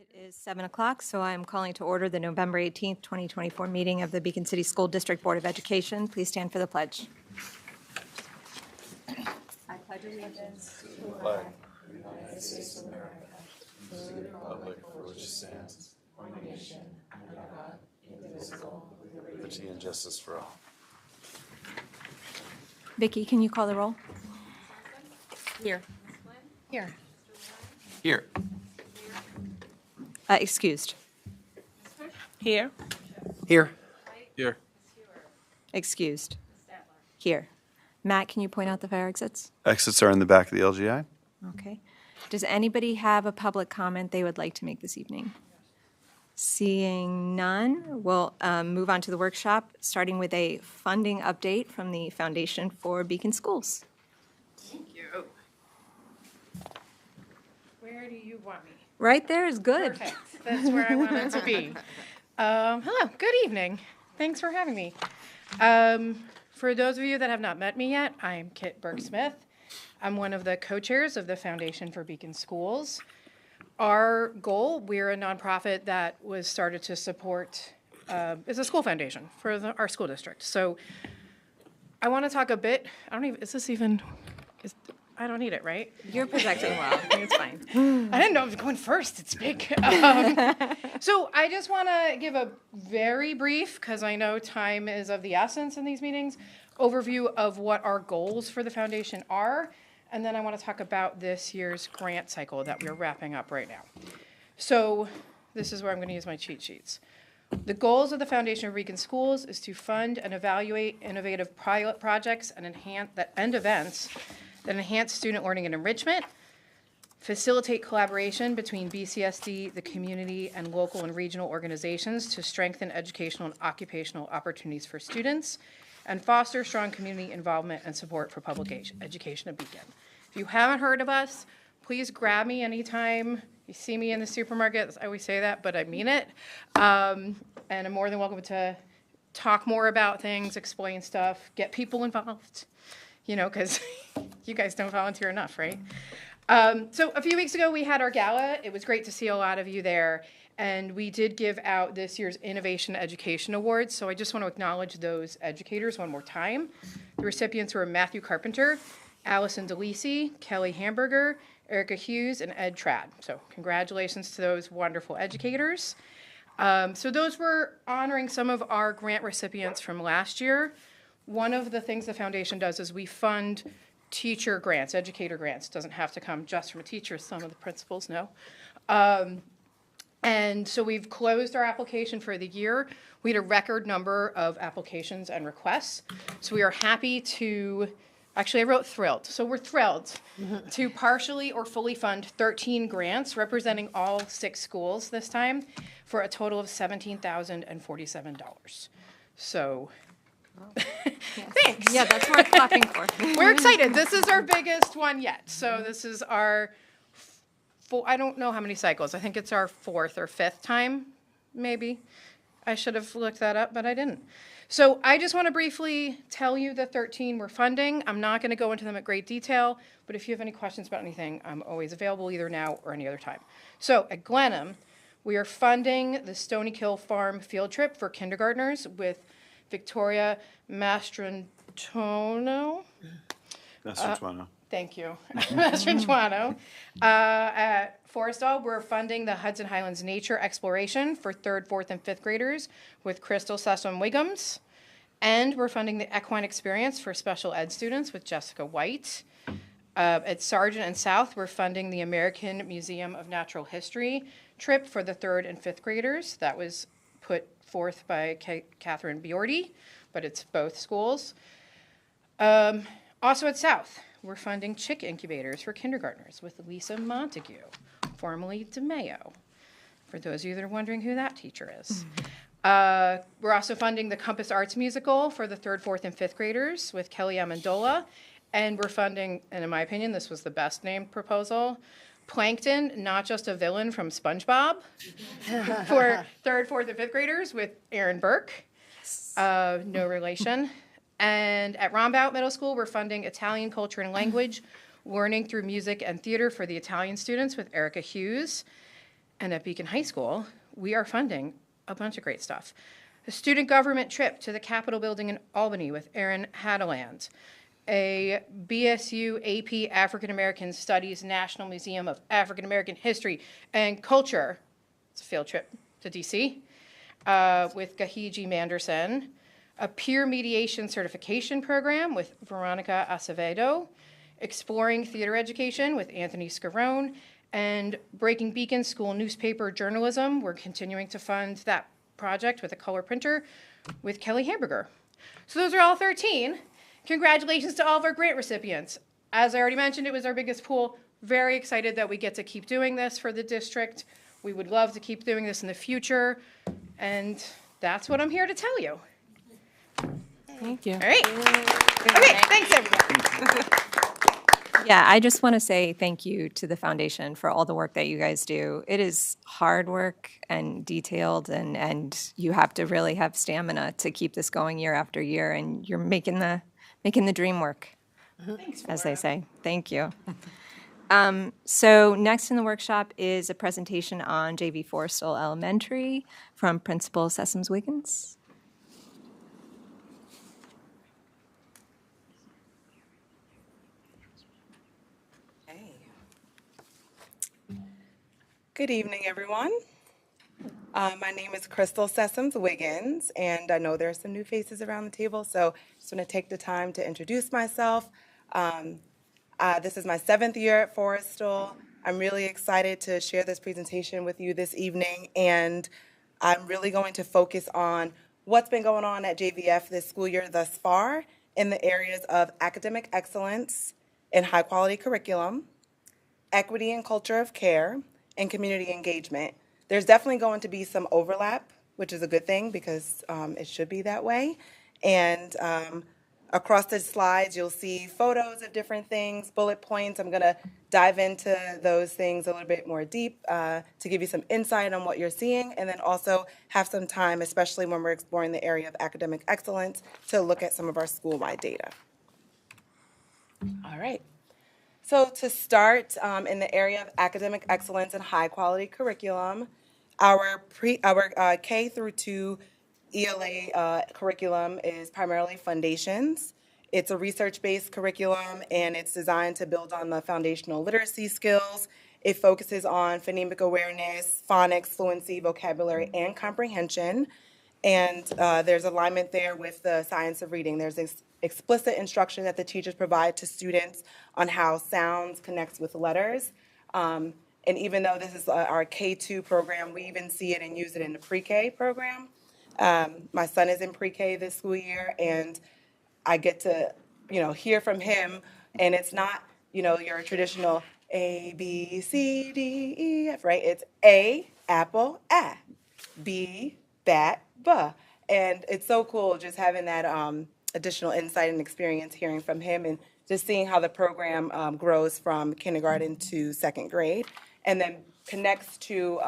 It is 7 o'clock, so I'm calling to order the November 18th, 2024 meeting of the Beacon City School District Board of Education. Please stand for the pledge. I pledge allegiance to the flag of the United States of America, to the republic for which it stands, one nation, under God, indivisible, with liberty and justice for all. Vicki, can you call the roll? Here. Here. Here. Excused. Here. Here. Here. Excused. Here. Matt, can you point out the fire exits? Exits are in the back of the LGI. Okay. Does anybody have a public comment they would like to make this evening? Seeing none, we'll move on to the workshop, starting with a funding update from the Foundation for Beacon Schools. Thank you. Where do you want me? Right there is good. Perfect. That's where I wanted to be. Hello. Good evening. Thanks for having me. For those of you that have not met me yet, I'm Kit Burke-Smith. I'm one of the co-chairs of the Foundation for Beacon Schools. Our goal, we're a nonprofit that was started to support, is a school foundation for our school district. So I want to talk a bit, I don't need it, right? You're projecting well. It's fine. I didn't know I was going first. It's big. So I just want to give a very brief, because I know time is of the essence in these meetings, overview of what our goals for the foundation are. And then I want to talk about this year's grant cycle that we're wrapping up right now. So this is where I'm going to use my cheat sheets. The goals of the Foundation of Beacon Schools is to fund and evaluate innovative pilot projects and events that enhance student learning and enrichment, facilitate collaboration between BCSD, the community, and local and regional organizations to strengthen educational and occupational opportunities for students, and foster strong community involvement and support for public education at Beacon. If you haven't heard of us, please grab me anytime you see me in the supermarket. I always say that, but I mean it. And I'm more than welcome to talk more about things, explain stuff, get people involved, because you guys don't volunteer enough, right? So a few weeks ago, we had our gala. It was great to see a lot of you there. And we did give out this year's Innovation Education Awards. So I just want to acknowledge those educators one more time. The recipients were Matthew Carpenter, Allison DeLisi, Kelly Hamburger, Erica Hughes, and Ed Trad. So congratulations to those wonderful educators. So those were honoring some of our grant recipients from last year. One of the things the foundation does is we fund teacher grants, educator grants. It doesn't have to come just from a teacher, some of the principals know. And so we've closed our application for the year. We had a record number of applications and requests. So we are happy to, actually I wrote thrilled. So we're thrilled to partially or fully fund 13 grants representing all 6 schools this time for a total of $17,047. So thanks. Yeah, that's worth clapping for. We're excited. This is our biggest one yet. So this is our, I don't know how many cycles. I think it's our 4th or 5th time, maybe. I should have looked that up, but I didn't. So I just want to briefly tell you the 13 we're funding. I'm not going to go into them at great detail, but if you have any questions about anything, I'm always available either now or any other time. So at Glenham, we are funding the Stony Kill Farm field trip for kindergartners with Victoria Mastrantuono. Thank you. Mastrantuono. At Forrestal, we're funding the Hudson Highlands Nature Exploration for 3rd, 4th, and 5th graders with Crystal Sessom-Wiggums. And we're funding the Equine Experience for special ed students with Jessica White. At Sargent and South, we're funding the American Museum of Natural History trip for the 3rd and 5th graders. That was put forth by Catherine Biordi, but it's both schools. Also at South, we're funding chick incubators for kindergartners with Lisa Montague, formerly DeMayo, for those of you that are wondering who that teacher is. We're also funding the Compass Arts Musical for the 3rd, 4th, and 5th graders with Kelly Amendola. And we're funding, and in my opinion, this was the best named proposal, Plankton, Not Just a Villain from SpongeBob for 3rd, 4th, and 5th graders with Aaron Burke. No relation. And at Rombout Middle School, we're funding Italian culture and language, learning through music and theater for the Italian students with Erica Hughes. And at Beacon High School, we are funding a bunch of great stuff. A student government trip to the Capitol building in Albany with Erin Hadaland. A BSU AP African American Studies National Museum of African American History and Culture. It's a field trip to DC with Gahiji Manderson. A peer mediation certification program with Veronica Acevedo. Exploring theater education with Anthony Scarone. And Breaking Beacon School Newspaper Journalism. We're continuing to fund that project with a color printer with Kelly Hamburger. So those are all 13. Congratulations to all of our grant recipients. As I already mentioned, it was our biggest pool. Very excited that we get to keep doing this for the district. We would love to keep doing this in the future. And that's what I'm here to tell you. Thank you. All right. Okay, thanks everybody. Yeah, I just want to say thank you to the foundation for all the work that you guys do. It is hard work and detailed, and you have to really have stamina to keep this going year after year, and you're making the dream work, as they say. Thank you. So next in the workshop is a presentation on JV Forrestal Elementary from Principal Sessoms Wiggins. Good evening, everyone. My name is Crystal Sessoms Wiggins, and I know there are some new faces around the table, so I just want to take the time to introduce myself. This is my 7th year at Forrestal. I'm really excited to share this presentation with you this evening, and I'm really going to focus on what's been going on at JVF this school year thus far in the areas of academic excellence and high-quality curriculum, equity and culture of care, and community engagement. There's definitely going to be some overlap, which is a good thing because it should be that way. And across the slides, you'll see photos of different things, bullet points. I'm going to dive into those things a little bit more deep to give you some insight on what you're seeing, and then also have some time, especially when we're exploring the area of academic excellence, to look at some of our school-wide data. All right. So to start, in the area of academic excellence and high-quality curriculum, our K through 2 ELA curriculum is primarily Foundations. It's a research-based curriculum, and it's designed to build on the foundational literacy skills. It focuses on phonemic awareness, phonics, fluency, vocabulary, and comprehension. And there's alignment there with the science of reading. There's explicit instruction that the teachers provide to students on how sounds connects with letters. And even though this is our K2 program, we even see it and use it in the pre-K program. My son is in pre-K this school year, and I get to, hear from him, and it's not, your traditional A, B, C, D, E, F, right? It's A, apple, A, B, bat, B. And it's so cool just having that additional insight and experience hearing from him and just seeing how the program grows from kindergarten to 2nd grade, and then connects to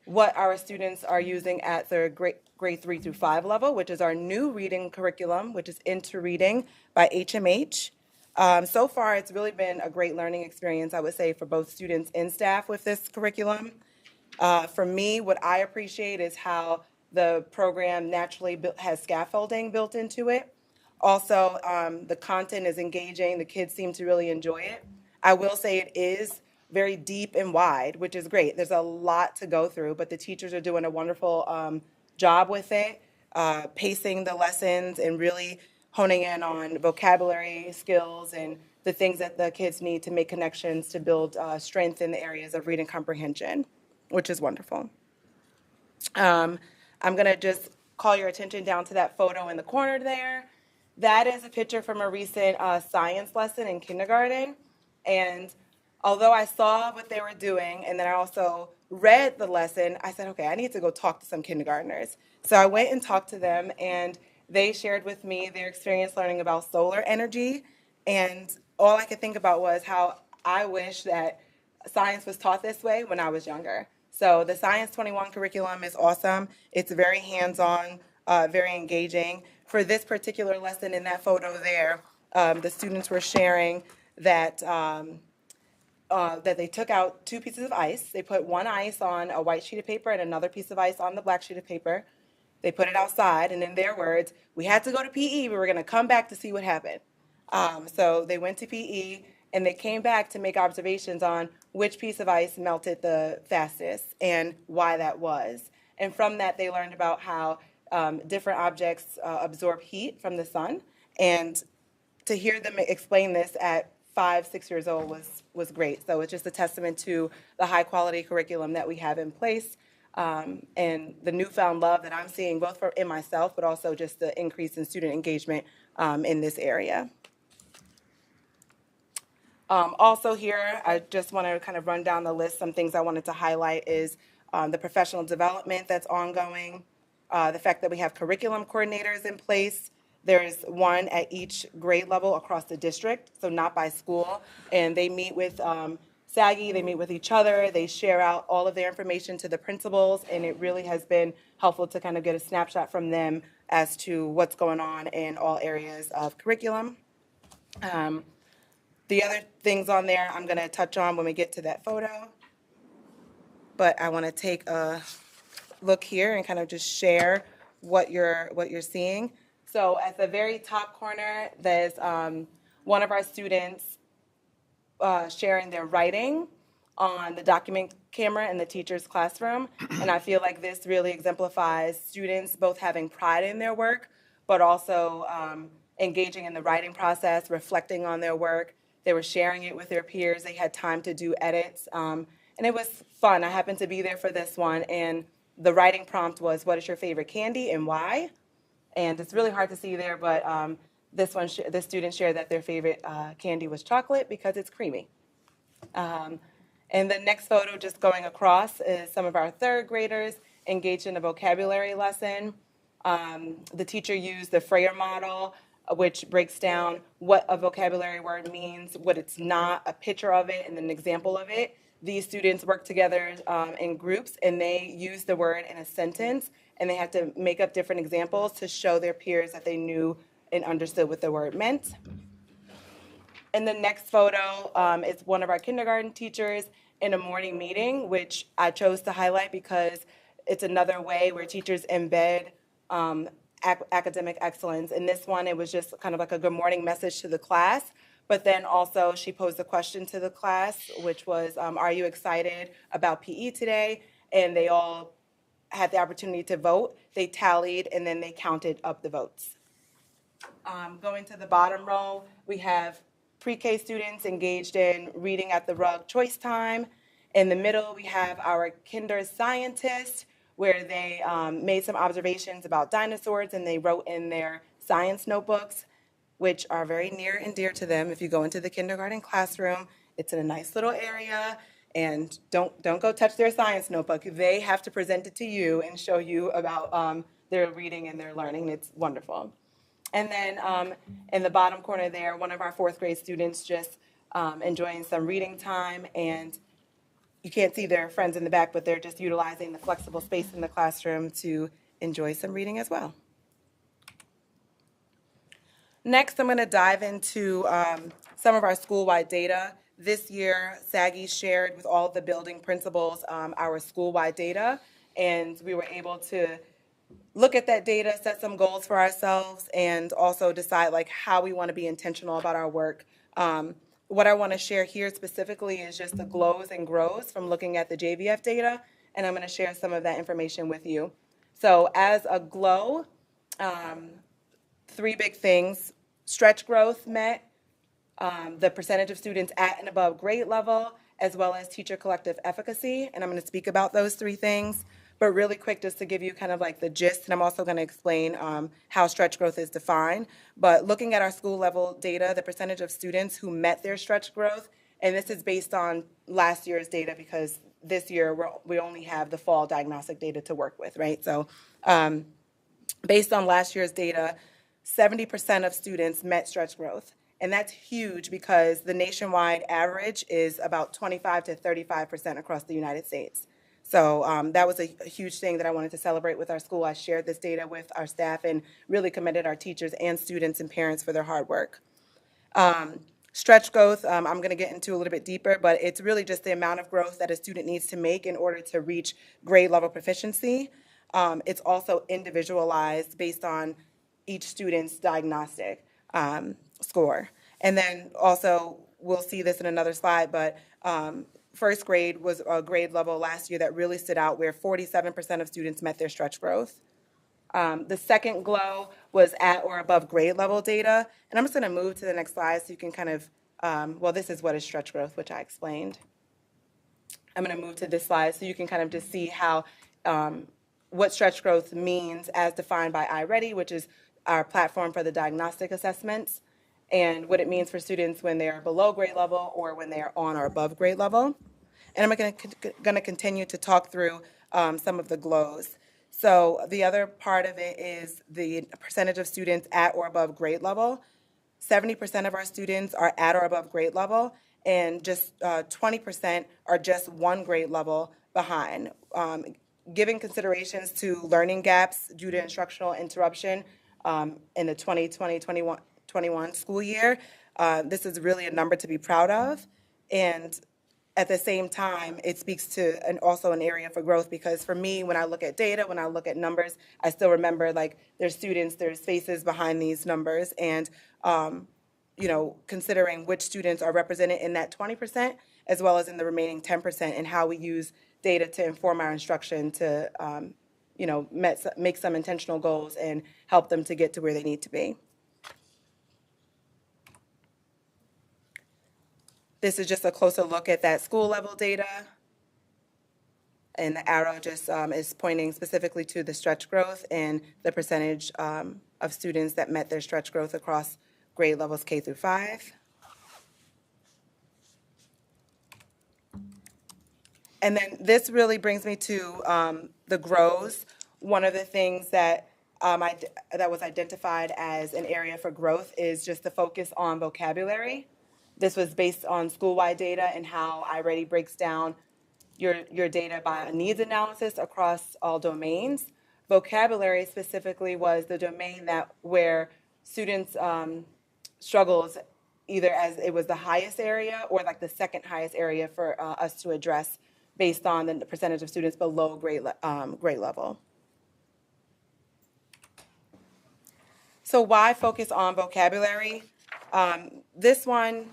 what our students are using at their grade 3 through 5 level, which is our new reading curriculum, which is Into Reading by HMH. So far, it's really been a great learning experience, I would say, for both students and staff with this curriculum. For me, what I appreciate is how the program naturally has scaffolding built into it. Also, the content is engaging. The kids seem to really enjoy it. I will say it is very deep and wide, which is great. There's a lot to go through, but the teachers are doing a wonderful job with it, pacing the lessons and really honing in on vocabulary skills and the things that the kids need to make connections to build strength in the areas of reading comprehension, which is wonderful. I'm going to just call your attention down to that photo in the corner there. That is a picture from a recent science lesson in kindergarten. And although I saw what they were doing, and then I also read the lesson, I said, okay, I need to go talk to some kindergartners. So I went and talked to them, and they shared with me their experience learning about solar energy. And all I could think about was how I wish that science was taught this way when I was younger. So the Science 21 curriculum is awesome. It's very hands-on, very engaging. For this particular lesson in that photo there, the students were sharing that that they took out 2 pieces of ice. They put one ice on a white sheet of paper and another piece of ice on the black sheet of paper. They put it outside, and in their words, we had to go to PE, but we're going to come back to see what happened. So they went to PE, and they came back to make observations on which piece of ice melted the fastest and why that was. And from that, they learned about how different objects absorb heat from the sun. And to hear them explain this at 5, 6 years old was great. So it's just a testament to the high quality curriculum that we have in place, and the newfound love that I'm seeing both in myself, but also just the increase in student engagement in this area. Also here, I just want to kind of run down the list. Some things I wanted to highlight is the professional development that's ongoing, the fact that we have curriculum coordinators in place. There's one at each grade level across the district, so not by school. And they meet with SAGI, they meet with each other, they share out all of their information to the principals, and it really has been helpful to kind of get a snapshot from them as to what's going on in all areas of curriculum. The other things on there I'm going to touch on when we get to that photo. But I want to take a look here and kind of just share what you're seeing. So at the very top corner, there's one of our students sharing their writing on the document camera in the teacher's classroom. And I feel like this really exemplifies students both having pride in their work, but also engaging in the writing process, reflecting on their work. They were sharing it with their peers. They had time to do edits. And it was fun. I happened to be there for this one. And the writing prompt was, what is your favorite candy and why? And it's really hard to see there, but this student shared that their favorite candy was chocolate because it's creamy. And the next photo, just going across, is some of our third graders engaged in a vocabulary lesson. The teacher used the Freyer model, which breaks down what a vocabulary word means, what it's not, a picture of it, and an example of it. These students worked together in groups, and they used the word in a sentence, and they had to make up different examples to show their peers that they knew and understood what the word meant. And the next photo is one of our kindergarten teachers in a morning meeting, which I chose to highlight because it's another way where teachers embed academic excellence. In this one, it was just kind of like a good morning message to the class. But then also she posed a question to the class, which was, are you excited about PE today? And they all had the opportunity to vote. They tallied, and then they counted up the votes. Going to the bottom row, we have pre-K students engaged in reading at the rug choice time. In the middle, we have our kinder scientists, where they made some observations about dinosaurs, and they wrote in their science notebooks, which are very near and dear to them. If you go into the kindergarten classroom, it's in a nice little area, and don't go touch their science notebook. They have to present it to you and show you about their reading and their learning. It's wonderful. And then in the bottom corner there, one of our fourth grade students just enjoying some reading time, and you can't see their friends in the back, but they're just utilizing the flexible space in the classroom to enjoy some reading as well. Next, I'm going to dive into some of our school-wide data. This year, SAGI shared with all the building principals our school-wide data, and we were able to look at that data, set some goals for ourselves, and also decide how we want to be intentional about our work. What I want to share here specifically is just the glows and grows from looking at the JVF data, and I'm going to share some of that information with you. So as a glow, 3 big things: stretch growth met, the percentage of students at and above grade level, as well as teacher collective efficacy. And I'm going to speak about those 3 things. But really quick, just to give you kind of the gist, and I'm also going to explain how stretch growth is defined. But looking at our school level data, the percentage of students who met their stretch growth, and this is based on last year's data because this year we only have the fall diagnostic data to work with, right? So based on last year's data, 70% of students met stretch growth. And that's huge because the nationwide average is about 25 to 35% across the United States. So that was a huge thing that I wanted to celebrate with our school. I shared this data with our staff and really commended our teachers and students and parents for their hard work. Stretch growth, I'm going to get into a little bit deeper, but it's really just the amount of growth that a student needs to make in order to reach grade level proficiency. It's also individualized based on each student's diagnostic score. And then also, we'll see this in another slide, but first grade was a grade level last year that really stood out where 47% of students met their stretch growth. The second glow was at or above grade level data. And I'm just going to move to the next slide so you can kind of, well, this is what is stretch growth, which I explained. I'm going to move to this slide so you can kind of just see how, what stretch growth means as defined by iReady, which is our platform for the diagnostic assessments, and what it means for students when they are below grade level or when they are on or above grade level. And I'm going to continue to talk through some of the glows. So the other part of it is the percentage of students at or above grade level. 70% of our students are at or above grade level, and just 20% are just one grade level behind. Giving considerations to learning gaps due to instructional interruption in the 2020-21 school year, this is really a number to be proud of. And at the same time, it speaks to also an area for growth, because for me, when I look at data, when I look at numbers, I still remember like there's students, there's faces behind these numbers, and you know, considering which students are represented in that 20% as well as in the remaining 10%, and how we use data to inform our instruction to you know, make some intentional goals and help them to get to where they need to be. This is just a closer look at that school level data. And the arrow just is pointing specifically to the stretch growth and the percentage of students that met their stretch growth across grade levels K through 5. And then this really brings me to the grows. One of the things that that was identified as an area for growth is just the focus on vocabulary. This was based on school-wide data and how iReady breaks down your data by a needs analysis across all domains. Vocabulary specifically was the domain where students struggles, either as it was the highest area or like the second highest area for us to address based on the percentage of students below grade level. So why focus on vocabulary? This one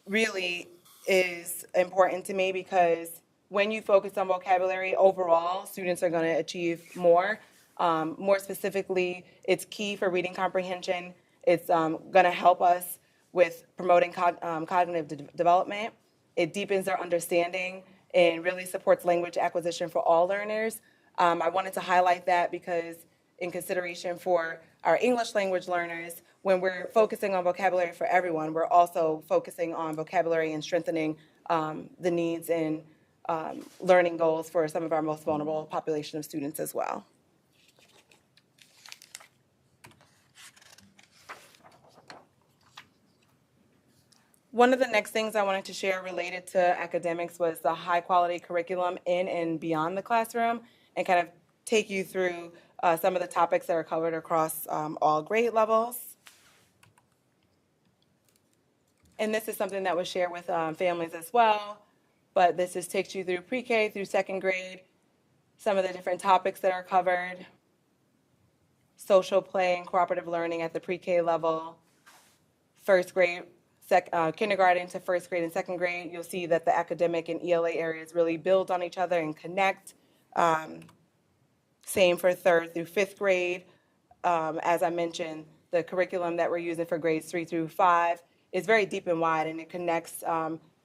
really is important to me because when you focus on vocabulary overall, students are going to achieve more. More specifically, it's key for reading comprehension. It's going to help us with promoting cognitive development. It deepens their understanding and really supports language acquisition for all learners. I wanted to highlight that because in consideration for our English language learners, when we're focusing on vocabulary for everyone, we're also focusing on vocabulary and strengthening the needs and learning goals for some of our most vulnerable population of students as well. One of the next things I wanted to share related to academics was the high quality curriculum in and beyond the classroom, and kind of take you through some of the topics that are covered across all grade levels. And this is something that was shared with families as well, but this just takes you through pre-K through second grade, some of the different topics that are covered, social play and cooperative learning at the pre-K level, first grade, kindergarten to first grade and second grade. You'll see that the academic and ELA areas really build on each other and connect. Same for third through fifth grade. As I mentioned, the curriculum that we're using for grades 3 through 5 is very deep and wide, and it connects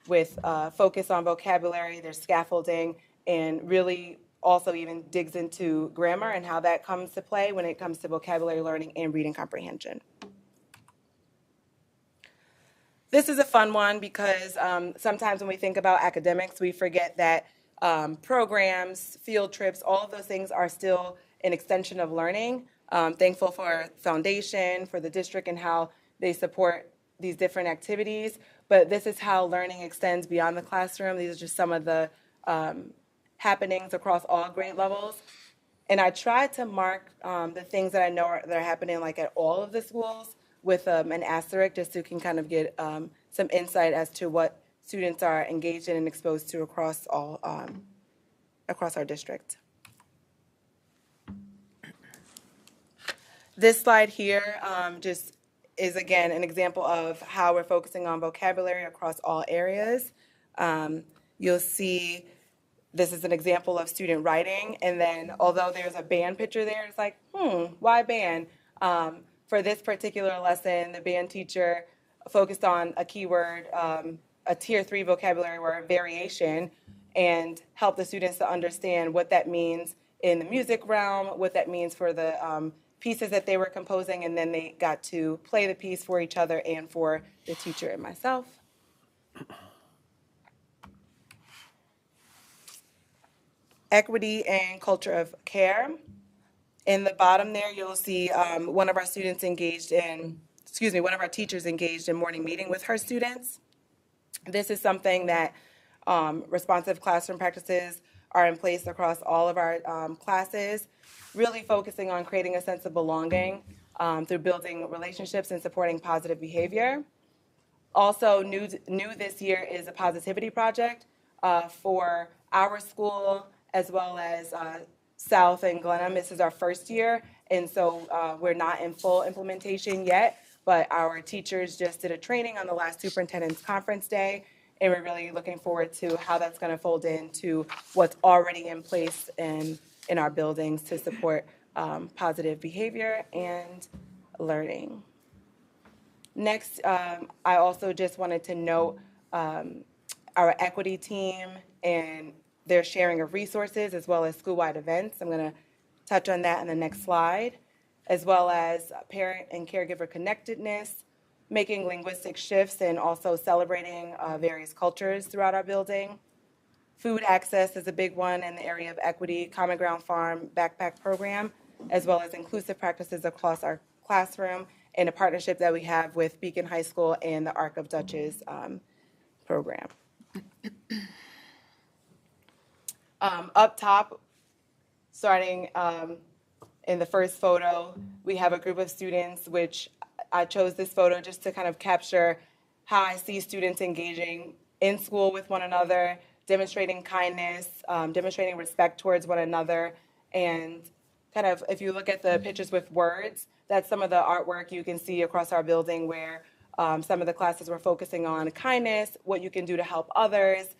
with focus on vocabulary, there's scaffolding, and really also even digs into grammar and how that comes to play when it comes to vocabulary learning and reading comprehension. This is a fun one because sometimes when we think about academics, we forget that programs, field trips, all of those things are still an extension of learning. Thankful for Foundation, for the district, and how they support these different activities. But this is how learning extends beyond the classroom. These are just some of the happenings across all grade levels. And I tried to mark the things that I know that are happening like at all of the schools with an asterisk, just so you can kind of get some insight as to what students are engaged in and exposed to across our district. This slide here just is, again, an example of how we're focusing on vocabulary across all areas. You'll see this is an example of student writing, and then although there's a band picture there, it's like, why band? For this particular lesson, the band teacher focused on a keyword, a tier 3 vocabulary word, variation, and helped the students to understand what that means in the music realm, what that means for the pieces that they were composing, and then they got to play the piece for each other and for the teacher and myself. Equity and culture of care. In the bottom there, you'll see one of our teachers engaged in morning meeting with her students. This is something that responsive classroom practices are in place across all of our classes, really focusing on creating a sense of belonging through building relationships and supporting positive behavior. Also, new this year is a positivity project for our school as well as South and Glenham. This is our first year, and so we're not in full implementation yet, but our teachers just did a training on the last superintendent's conference day, and we're really looking forward to how that's going to fold into what's already in place in our buildings to support positive behavior and learning. Next, I also just wanted to note our equity team and their sharing of resources as well as school-wide events. I'm going to touch on that in the next slide, as well as parent and caregiver connectedness, making linguistic shifts and also celebrating various cultures throughout our building. Food access is a big one in the area of equity, Common Ground Farm backpack program, as well as inclusive practices across our classroom and a partnership that we have with Beacon High School and the Arc of Duchess program. Up top, starting in the first photo, we have a group of students, which I chose this photo just to kind of capture how I see students engaging in school with one another, demonstrating kindness, demonstrating respect towards one another, and kind of, if you look at the pictures with words, that's some of the artwork you can see across our building where some of the classes were focusing on kindness, what you can do to help others,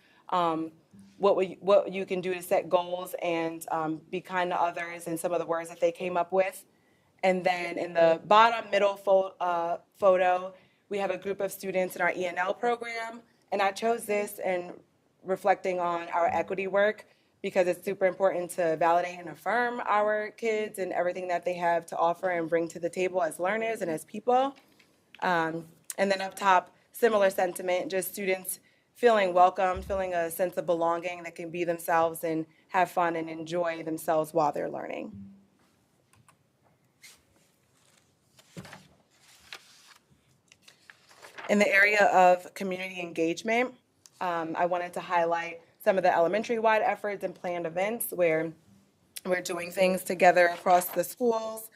what you can do to set goals and be kind to others, and some of the words that they came up with. And then in the bottom middle photo, we have a group of students in our ENL program, and I chose this in reflecting on our equity work because it's super important to validate and affirm our kids and everything that they have to offer and bring to the table as learners and as people. And then up top, similar sentiment, just students feeling welcome, feeling a sense of belonging, that can be themselves and have fun and enjoy themselves while they're learning. In the area of community engagement, I wanted to highlight some of the elementary-wide efforts and planned events where we're doing things together across the schools.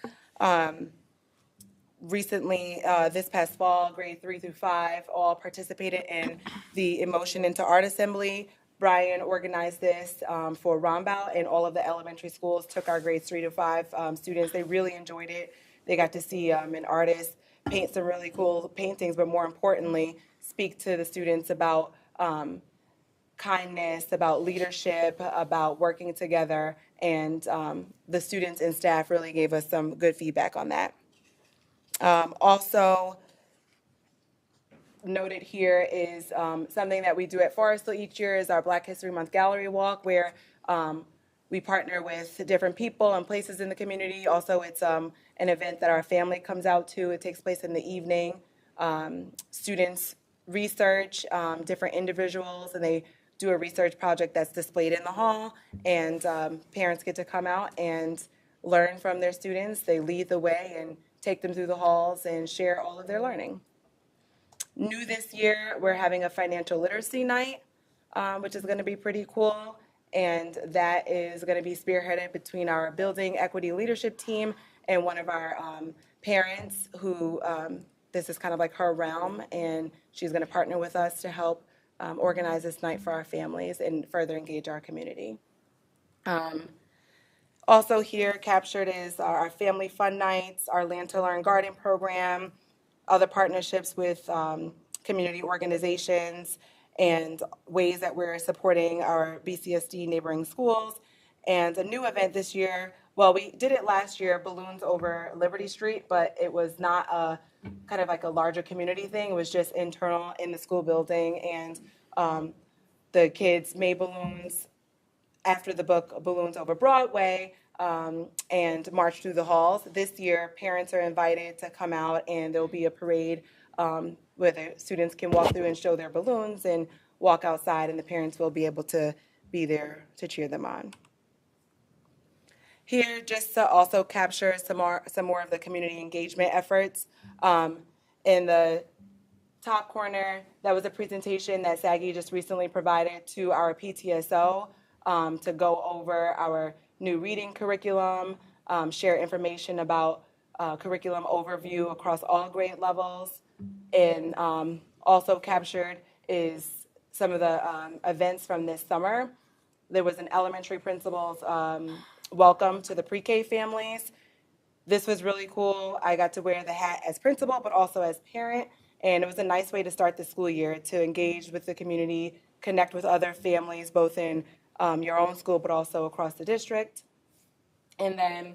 Recently, this past fall, grade 3 through 5 all participated in the Emotion into Art Assembly. Brian organized this for Rombout, and all of the elementary schools took our grades 3 to 5 students. They really enjoyed it. They got to see an artist paint some really cool paintings, but more importantly, speak to the students about kindness, about leadership, about working together, and the students and staff really gave us some good feedback on that. Also noted here is something that we do at Forrestal each year is our Black History Month Gallery Walk, where we partner with different people and places in the community. Also, it's an event that our family comes out to. It takes place in the evening. Students research different individuals, and they do a research project that's displayed in the hall, and parents get to come out and learn from their students. They lead the way and take them through the halls and share all of their learning. New this year, we're having a financial literacy night, which is going to be pretty cool, and that is going to be spearheaded between our building equity leadership team and one of our parents who this is kind of like her realm, and she's going to partner with us to help organize this night for our families and further engage our community. Also here captured is our family fun nights, our Land to Learn garden program, other partnerships with community organizations, and ways that we're supporting our BCSD neighboring schools. And a new event this year, well, we did it last year, balloons over Liberty Street, but it was not a kind of like a larger community thing. It was just internal in the school building, and the kids made balloons after the book Balloons Over Broadway, and march through the halls. This year, parents are invited to come out, and there'll be a parade where the students can walk through and show their balloons and walk outside, and the parents will be able to be there to cheer them on. Here, just to also capture some more of the community engagement efforts. In the top corner, that was a presentation that SAGI just recently provided to our PTSO to go over our new reading curriculum, share information about curriculum overview across all grade levels, and also captured is some of the events from this summer. There was an elementary principal's welcome to the pre-K families. This was really cool. I got to wear the hat as principal, but also as parent, and it was a nice way to start the school year, to engage with the community, connect with other families, both in your own school, but also across the district. And then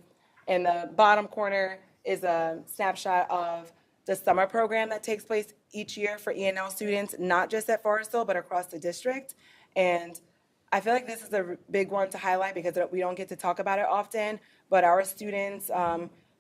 in the bottom corner is a snapshot of the summer program that takes place each year for ENL students, not just at Forrestal, but across the district. And I feel like this is a big one to highlight because we don't get to talk about it often, but our students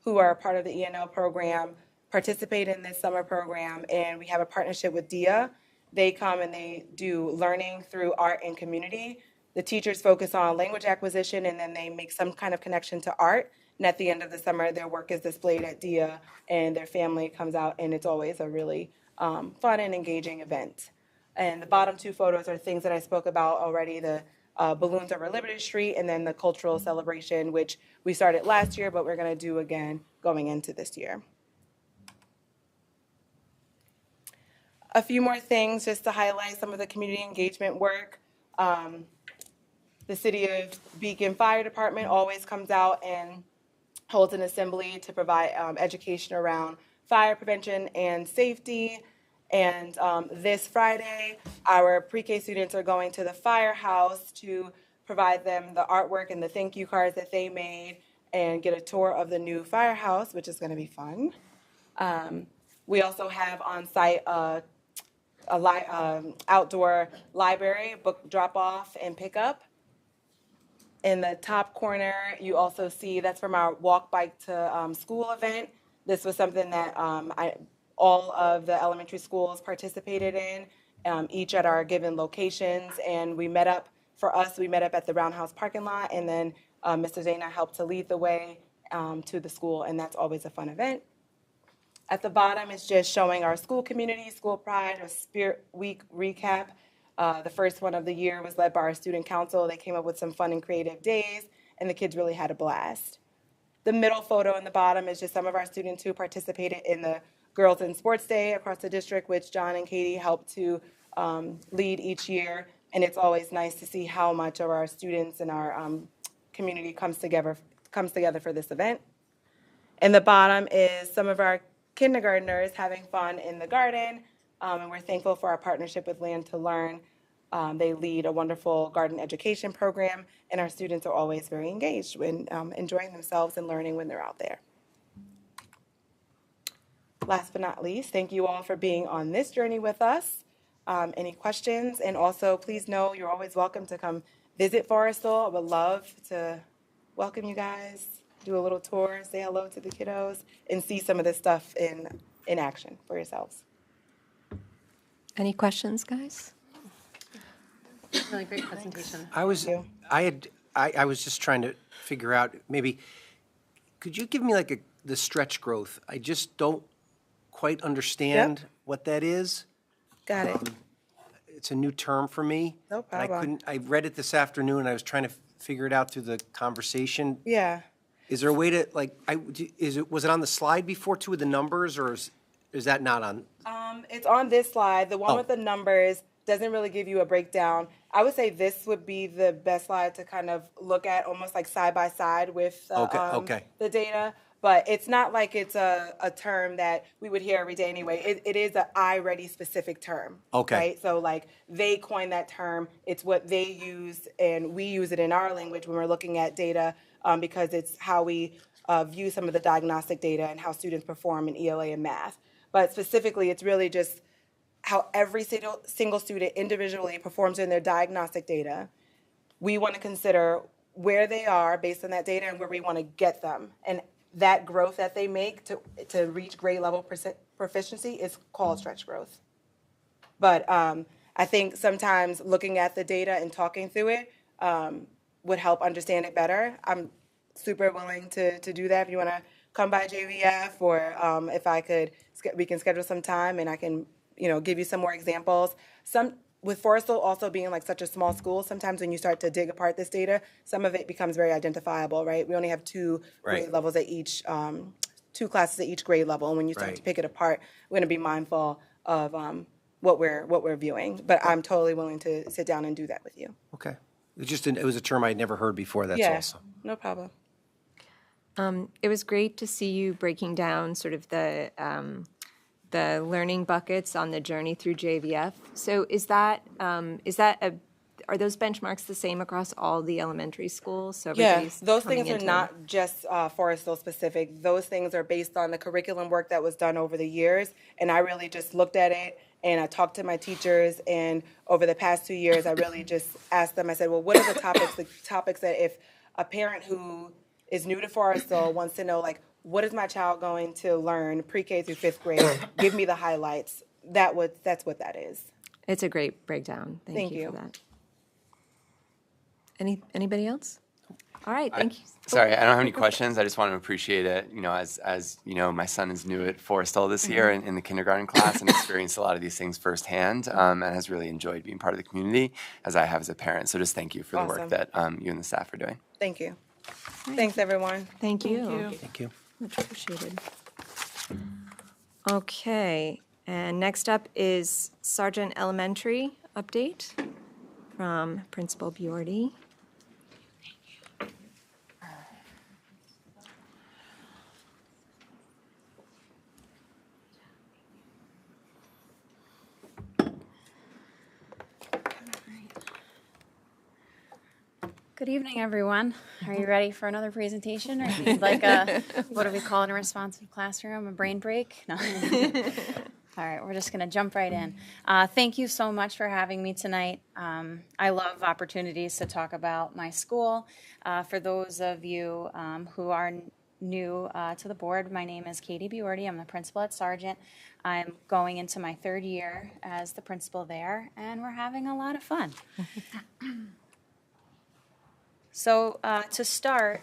who are a part of the ENL program participate in this summer program, and we have a partnership with DIA. They come and they do learning through art and community. The teachers focus on language acquisition, and then they make some kind of connection to art. And at the end of the summer, their work is displayed at DIA, and their family comes out, and it's always a really fun and engaging event. And the bottom two photos are things that I spoke about already, the balloons over Liberty Street, and then the cultural celebration, which we started last year, but we're going to do again going into this year. A few more things just to highlight some of the community engagement work. The City of Beacon Fire Department always comes out and holds an assembly to provide education around fire prevention and safety. And this Friday, our pre-K students are going to the firehouse to provide them the artwork and the thank you cards that they made and get a tour of the new firehouse, which is going to be fun. We also have on site outdoor library, book drop-off and pickup. In the top corner, you also see that's from our Walk Bike to School event. This was something that all of the elementary schools participated in, each at our given locations. And we met up at the Roundhouse parking lot, and then Mr. Zana helped to lead the way to the school, and that's always a fun event. At the bottom is just showing our school community, School Pride, or Spirit Week recap. The first one of the year was led by our student council. They came up with some fun and creative days, and the kids really had a blast. The middle photo in the bottom is just some of our students who participated in the Girls in Sports Day across the district, which John and Katie helped to lead each year. And it's always nice to see how much of our students and our community comes together for this event. And the bottom is some of our kindergartners having fun in the garden, and we're thankful for our partnership with Land to Learn. They lead a wonderful garden education program, and our students are always very engaged in enjoying themselves and learning when they're out there. Last but not least, thank you all for being on this journey with us. Any questions? And also, please know you're always welcome to come visit Forrestal. I would love to welcome you guys, do a little tour, say hello to the kiddos, and see some of this stuff in action for yourselves. Any questions, guys? Really great presentation. I was just trying to figure out, maybe, could you give me like the stretch growth? I just don't quite understand what that is. Got it. It's a new term for me. No and problem. I read it this afternoon. I was trying to figure it out through the conversation. Yeah. Is there a way to, like, was it on the slide before too with the numbers, or is that not on? It's on this slide. The one Oh. with the numbers doesn't really give you a breakdown. I would say this would be the best slide to kind of look at, almost like side by side with Okay. the data. But it's not like it's a term that we would hear every day anyway. It is a iReady specific term. Okay. Right? So like they coined that term. It's what they use, and we use it in our language when we're looking at data because it's how we view some of the diagnostic data and how students perform in ELA and math. But specifically, it's really just how every single student individually performs in their diagnostic data. We want to consider where they are based on that data and where we want to get them. And that growth that they make to reach grade level proficiency is called stretch growth. But I think sometimes looking at the data and talking through it would help understand it better. I'm super willing to do that if you want to come by JVF, or if I could, we can schedule some time and I can, give you some more examples. With Forrestal also being like such a small school, sometimes when you start to dig apart this data, some of it becomes very identifiable, right? We only have two Right. grade levels at each, two classes at each grade level, and when you start to Right. pick it apart, we're going to be mindful of what we're viewing. But I'm totally willing to sit down and do that with you. Okay. It was a term I'd never heard before, that's Yeah, also. no problem. It was great to see you breaking down sort of the learning buckets on the journey through JVF. So are those benchmarks the same across all the elementary schools? So Yeah, everybody's those coming things are into- not just Forrestal specific. Those things are based on the curriculum work that was done over the years. And I really just looked at it and I talked to my teachers. And over the past 2 years, I really just asked them, I said, well, what are the topics that if a parent who is new to Forrestal wants to know, like, what is my child going to learn pre-K through 5th grade? Give me the highlights. That's what that is. It's a great breakdown. Thank Thank you you. for that. Anybody else? All right, thank you. Sorry, I don't have any questions. I just want to appreciate it. As you know, my son is new at Forrestal this year in the kindergarten class and experienced a lot of these things firsthand, and has really enjoyed being part of the community, as I have as a parent. So just thank you for the Awesome. work that you and the staff are doing. Thank you. Thanks, everyone. Thank you. Thank you. Much appreciated. Okay, and next up is Sargent Elementary update from Principal Bjordy. Good evening, everyone. Are you ready for another presentation, or do you like a, what do we call in a responsive classroom, a brain break? No. All right, we're just going to jump right in. Thank you so much for having me tonight. I love opportunities to talk about my school. For those of you who are new to the board, my name is Katie Bjordy. I'm the principal at Sargent. I'm going into my 3rd year as the principal there, and we're having a lot of fun. So to start,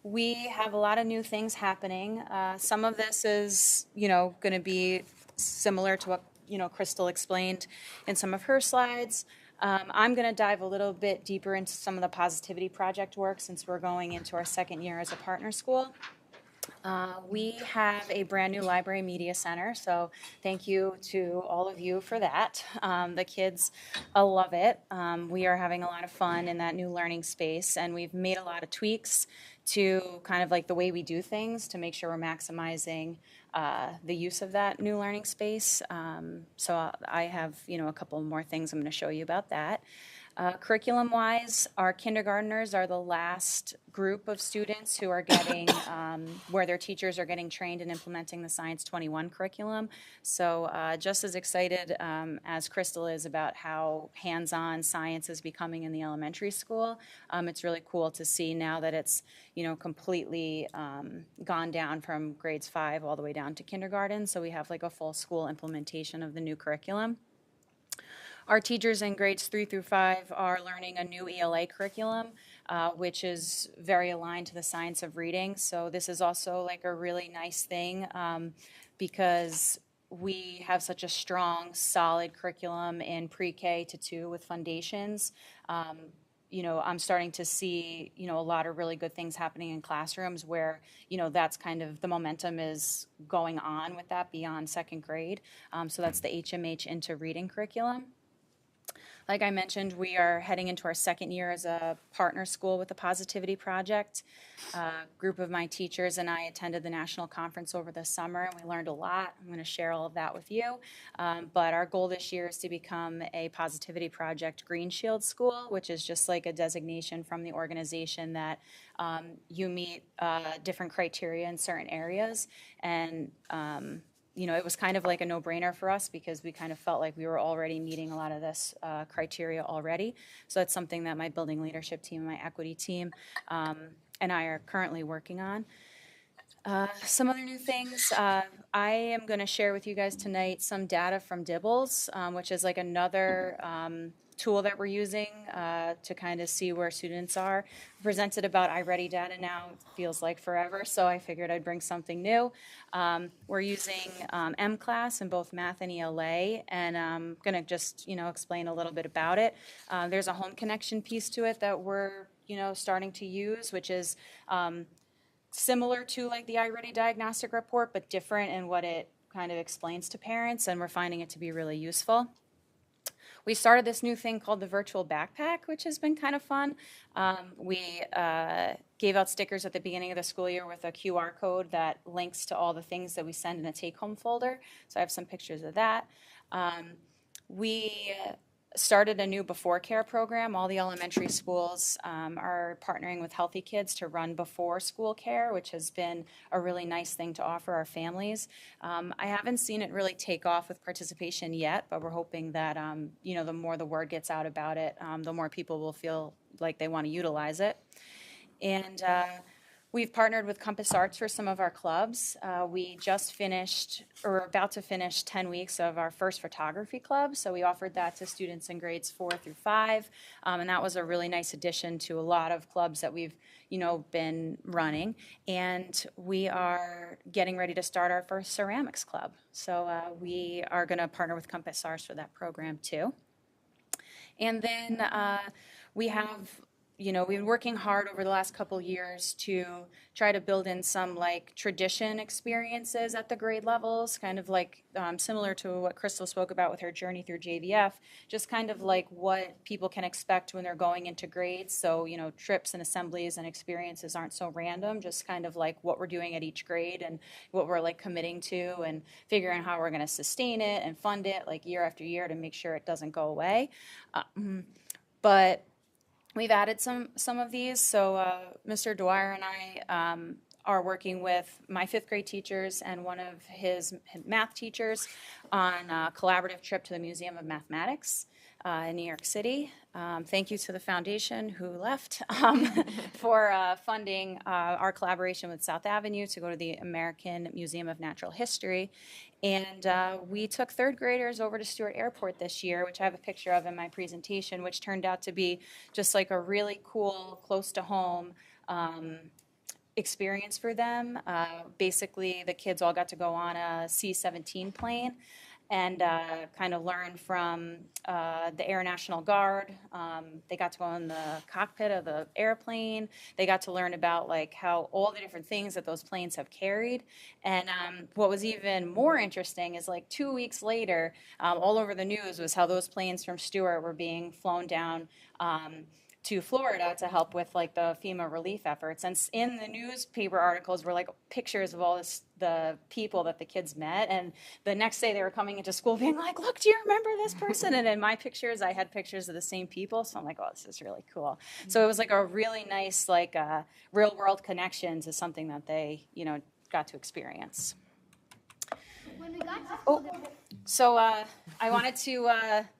we have a lot of new things happening. Some of this is, going to be similar to what, Crystal explained in some of her slides. I'm going to dive a little bit deeper into some of the Positivity Project work since we're going into our 2nd year as a partner school. We have a brand new library media center, so thank you to all of you for that. The kids love it. We are having a lot of fun in that new learning space, and we've made a lot of tweaks to kind of like the way we do things to make sure we're maximizing the use of that new learning space. So I have, a couple more things I'm going to show you about that. Curriculum-wise, our kindergartners are the last group of students who are getting, where their teachers are getting trained in implementing the Science 21 curriculum. So just as excited as Crystal is about how hands-on science is becoming in the elementary school, it's really cool to see now that it's, completely gone down from grades 5 all the way down to kindergarten. So we have like a full school implementation of the new curriculum. Our teachers in grades 3 through 5 are learning a new ELA curriculum, which is very aligned to the science of reading. So this is also like a really nice thing because we have such a strong, solid curriculum in pre-K to 2 with foundations. I'm starting to see, a lot of really good things happening in classrooms where, that's kind of the momentum is going on with that beyond second grade. So that's the HMH into reading curriculum. Like I mentioned, we are heading into our second year as a partner school with the Positivity Project. A group of my teachers and I attended the national conference over the summer, and we learned a lot. I'm going to share all of that with you. But our goal this year is to become a Positivity Project Green Shield school, which is just like a designation from the organization that you meet different criteria in certain areas. And it was kind of like a no-brainer for us because we kind of felt like we were already meeting a lot of this criteria already. So that's something that my building leadership team and my equity team and I are currently working on. Some other new things. I am going to share with you guys tonight some data from Dibbles, which is like another tool that we're using to kind of see where students are. Presented about iReady data now, it feels like forever, so I figured I'd bring something new. We're using M-Class in both math and ELA, and I'm going to just, explain a little bit about it. There's a home connection piece to it that we're, starting to use, which is similar to like the iReady diagnostic report, but different in what it kind of explains to parents, and we're finding it to be really useful. We started this new thing called the virtual backpack, which has been kind of fun. We gave out stickers at the beginning of the school year with a QR code that links to all the things that we send in a take-home folder. So I have some pictures of that. We started a new before care program. All the elementary schools are partnering with Healthy Kids to run before school care, which has been a really nice thing to offer our families. I haven't seen it really take off with participation yet, but we're hoping that, the more the word gets out about it, the more people will feel like they want to utilize it. And we've partnered with Compass Arts for some of our clubs. We just finished, or about to finish, 10 weeks of our first photography club. So we offered that to students in grades 4 through 5. And that was a really nice addition to a lot of clubs that we've, been running. And we are getting ready to start our first ceramics club. So we are going to partner with Compass Arts for that program too. And then we have we've been working hard over the last couple years to try to build in some like tradition experiences at the grade levels, kind of like similar to what Crystal spoke about with her journey through JVF, just kind of like what people can expect when they're going into grades. So, trips and assemblies and experiences aren't so random, just kind of like what we're doing at each grade and what we're like committing to and figuring out how we're going to sustain it and fund it like year after year to make sure it doesn't go away. But we've added some of these. So Mr. Dwyer and I are working with my 5th grade teachers and one of his math teachers on a collaborative trip to the Museum of Mathematics in New York City. Thank you to the foundation who left for funding our collaboration with South Avenue to go to the American Museum of Natural History. And we took 3rd graders over to Stewart Airport this year, which I have a picture of in my presentation, which turned out to be just like a really cool, close to home experience for them. Basically, the kids all got to go on a C-17 plane and kind of learn from the Air National Guard. They got to go in the cockpit of the airplane. They got to learn about like how all the different things that those planes have carried. And what was even more interesting is like 2 weeks later, all over the news was how those planes from Stewart were being flown down to Florida to help with like the FEMA relief efforts. And in the newspaper articles were like pictures of all the people that the kids met. And the next day they were coming into school being like, look, do you remember this person? And in my pictures, I had pictures of the same people. So I'm like, oh, this is really cool. So it was like a really nice, like real world connection to something that they, got to experience. When we got to school, So I wanted to,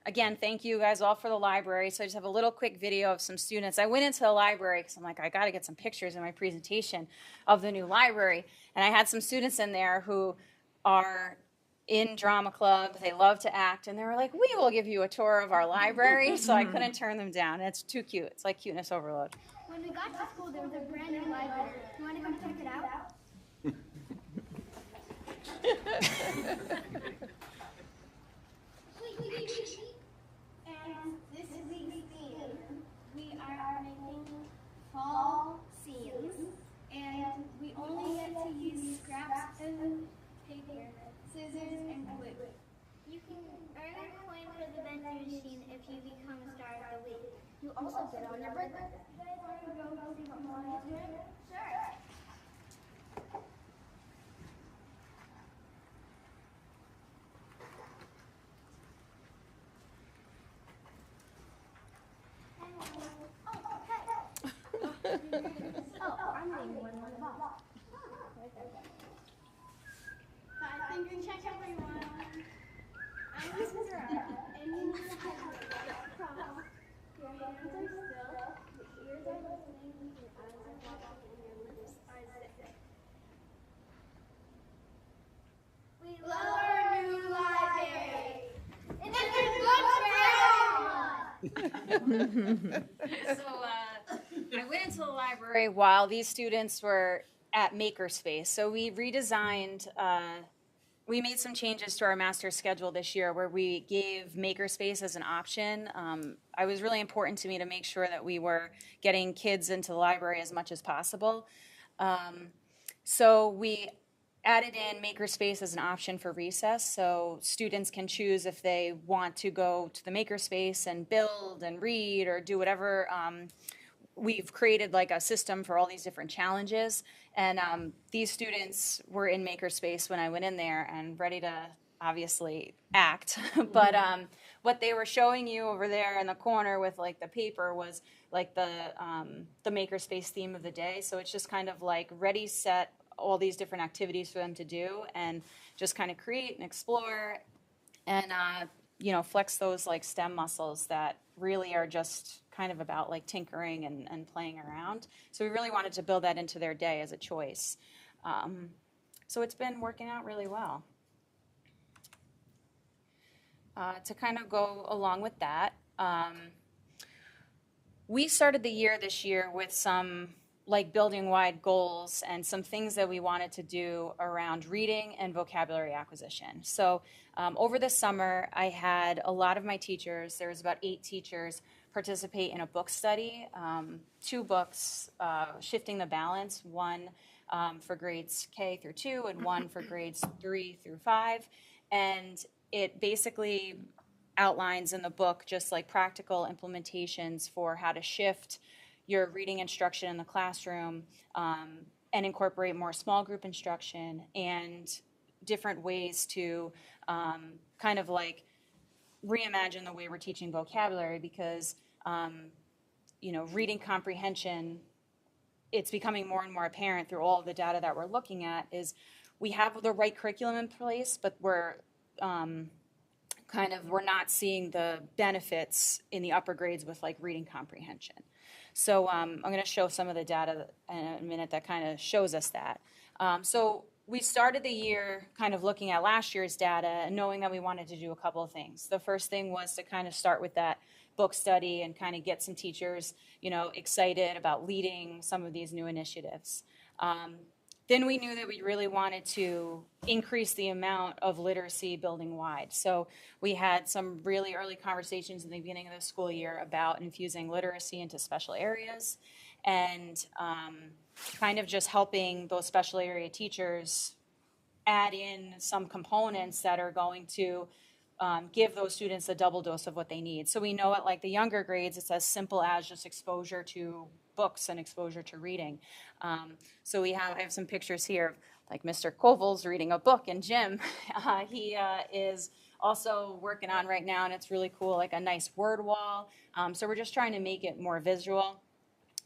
again, thank you guys all for the library. So I just have a little quick video of some students. I went into the library because I'm like, I got to get some pictures in my presentation of the new library. And I had some students in there who are in drama club. They love to act. And they were like, we will give you a tour of our library. So I couldn't turn them down. It's too cute. It's like cuteness overload. when we got to school, there was a brand new library. You want to come check it out? And this week's theme, we are you become a star of the week. You also get on your birthday. You guys want to go see what Molly is doing? Sure. Oh, I'm reading one more box. I think you check everyone. I'm Miss Mizrahi, and you need to have a problem. Your hands are still, your ears are listening, your eyes are watching, and your lips are zipping. We love our new library. It's books for everyone. So I went into the library while these students were at Makerspace. So we redesigned, we made some changes to our master schedule this year where we gave Makerspace as an option. It was really important to me to make sure that we were getting kids into the library as much as possible. So we added in Makerspace as an option for recess, so students can choose if they want to go to the Makerspace and build and read or do whatever. We've created like a system for all these different challenges, and these students were in Makerspace when I went in there and ready to obviously act. But what they were showing you over there in the corner with like the paper was like the Makerspace theme of the day. So it's just kind of like ready, set, all these different activities for them to do and just kind of create and explore and flex those like STEM muscles that really are just kind of about like tinkering and playing around. So we really wanted to build that into their day as a choice. So it's been working out really well. To kind of go along with that, we started the year this year with some like building wide goals and some things that we wanted to do around reading and vocabulary acquisition. So over the summer, I had a lot of my teachers, there was about 8 teachers, participate in a book study, 2 books, Shifting the Balance, one for grades K through 2 and one for grades 3 through 5. And it basically outlines in the book just like practical implementations for how to shift your reading instruction in the classroom and incorporate more small group instruction and different ways to kind of like reimagine the way we're teaching vocabulary because, reading comprehension, it's becoming more and more apparent through all of the data that we're looking at is we have the right curriculum in place, but we're not seeing the benefits in the upper grades with like reading comprehension. So I'm going to show some of the data in a minute that kind of shows us that. So we started the year kind of looking at last year's data and knowing that we wanted to do a couple of things. The first thing was to kind of start with that book study and kind of get some teachers, excited about leading some of these new initiatives. Then we knew that we really wanted to increase the amount of literacy building wide. So we had some really early conversations in the beginning of the school year about infusing literacy into special areas and kind of just helping those special area teachers add in some components that are going to give those students a double dose of what they need. So we know at like the younger grades, it's as simple as just exposure to books and exposure to reading. So I have some pictures here of like Mr. Koval's reading a book and Jim, he is also working on right now and it's really cool, like a nice word wall. So we're just trying to make it more visual.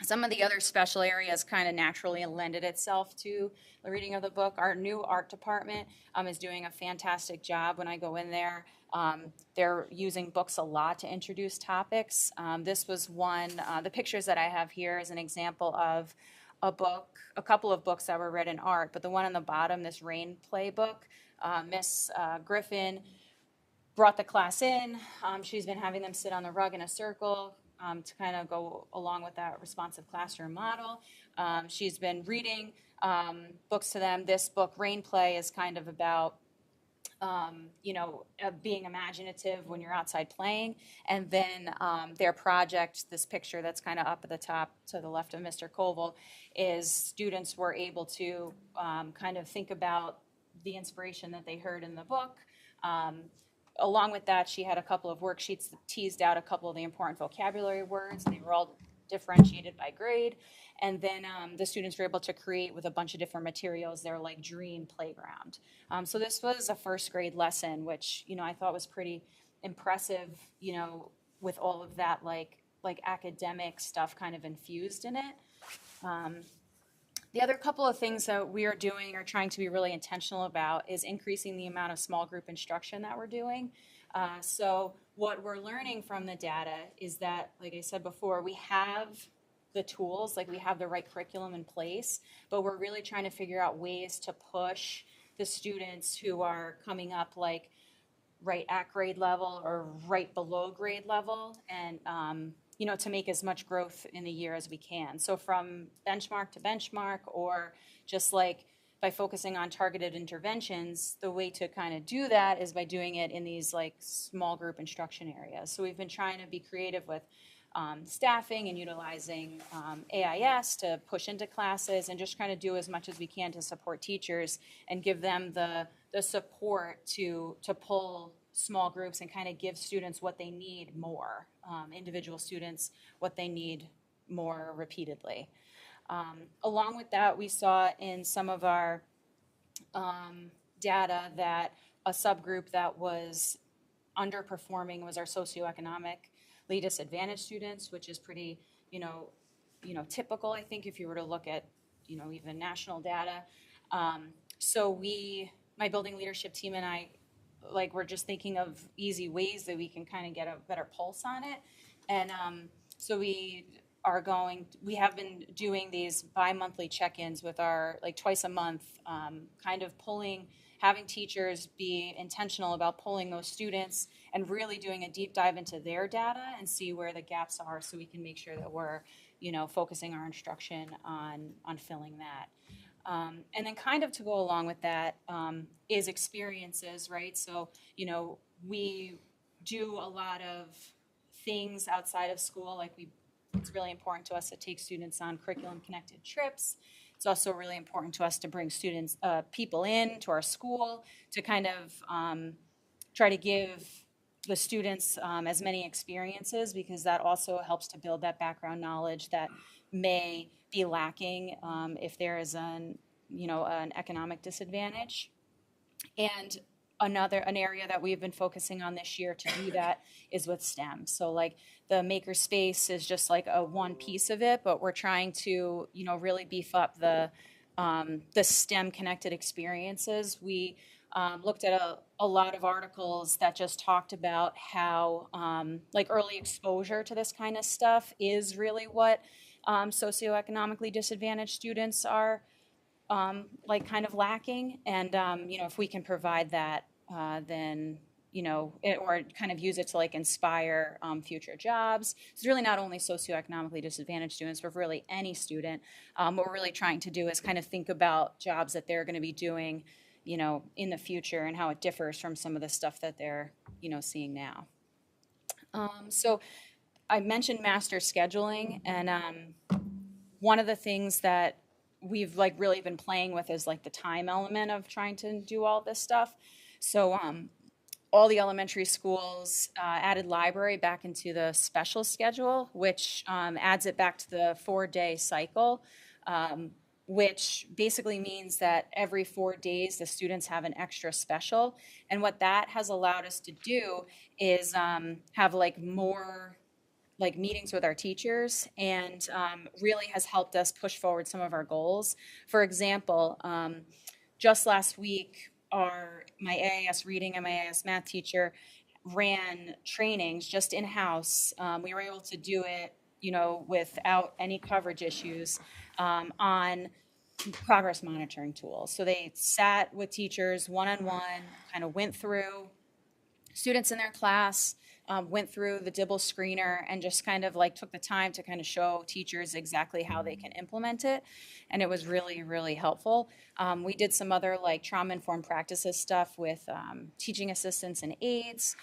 Some of the other special areas kind of naturally lended itself to the reading of the book. Our new art department is doing a fantastic job when I go in there. They're using books a lot to introduce topics. This was one, the pictures that I have here is an example of a couple of books that were read in art, but the one on the bottom, this Rain Play book, Miss Griffin brought the class in. She's been having them sit on the rug in a circle to kind of go along with that responsive classroom model. She's been reading books to them. This book, Rain Play, is kind of about being imaginative when you're outside playing. And then their project, this picture that's kind of up at the top to the left of Mr. Koval, is students were able to kind of think about the inspiration that they heard in the book, along with that, she had a couple of worksheets that teased out a couple of the important vocabulary words. They were all differentiated by grade. And then the students were able to create with a bunch of different materials their like dream playground. So this was a first grade lesson, which, you know, I thought was pretty impressive, you know, with all of that like academic stuff kind of infused in it. The other couple of things that we are doing or trying to be really intentional about is increasing the amount of small group instruction that we're doing. So what we're learning from the data is that, like I said before, we have the tools, like we have the right curriculum in place, but we're really trying to figure out ways to push the students who are coming up like right at grade level or right below grade level, and you know, to make as much growth in the year as we can. So from benchmark to benchmark, or just like by focusing on targeted interventions, the way to kind of do that is by doing it in these like small group instruction areas. So we've been trying to be creative with staffing and utilizing AIS to push into classes, and just trying to do as much as we can to support teachers and give them the support to pull small groups and kind of give students what they need more, individual students what they need more repeatedly. Along with that, we saw in some of our data that a subgroup that was underperforming was our socioeconomically disadvantaged students, which is pretty, typical, I think, if you were to look at, even national data. So my building leadership team and I, we're just thinking of easy ways that we can kind of get a better pulse on it. And so we have been doing these bi-monthly check-ins with our, twice a month, having teachers be intentional about pulling those students and really doing a deep dive into their data and see where the gaps are, so we can make sure that we're, focusing our instruction on filling that. And then kind of to go along with that is experiences, right? So, we do a lot of things outside of school. It's really important to us to take students on curriculum-connected trips. It's also really important to us to bring students, people in to our school to kind of try to give the students as many experiences, because that also helps to build that background knowledge that may be lacking if there is an economic disadvantage. And an area that we've been focusing on this year to do that is with STEM. So the makerspace is just a one piece of it, but we're trying to, really beef up the STEM connected experiences. We looked at a lot of articles that just talked about how early exposure to this kind of stuff is really what socioeconomically disadvantaged students are kind of lacking. And, if we can provide that, then, or kind of use it to inspire future jobs. It's really not only socioeconomically disadvantaged students, but really any student. What we're really trying to do is kind of think about jobs that they're going to be doing, in the future, and how it differs from some of the stuff that they're, seeing now. So I mentioned master scheduling, and one of the things that we've really been playing with is the time element of trying to do all this stuff. So all the elementary schools added library back into the special schedule, which adds it back to the 4-day cycle, which basically means that every 4 days the students have an extra special. And what that has allowed us to do is have more meetings with our teachers, and really has helped us push forward some of our goals. For example, just last week, my AIS reading and my AIS math teacher ran trainings just in-house. We were able to do it, without any coverage issues, on progress monitoring tools. So they sat with teachers one-on-one, kind of went through students in their class, went through the DIBEL screener, and just kind of took the time to kind of show teachers exactly how they can implement it. And it was really, really helpful. We did some other trauma-informed practices stuff with teaching assistants and aides.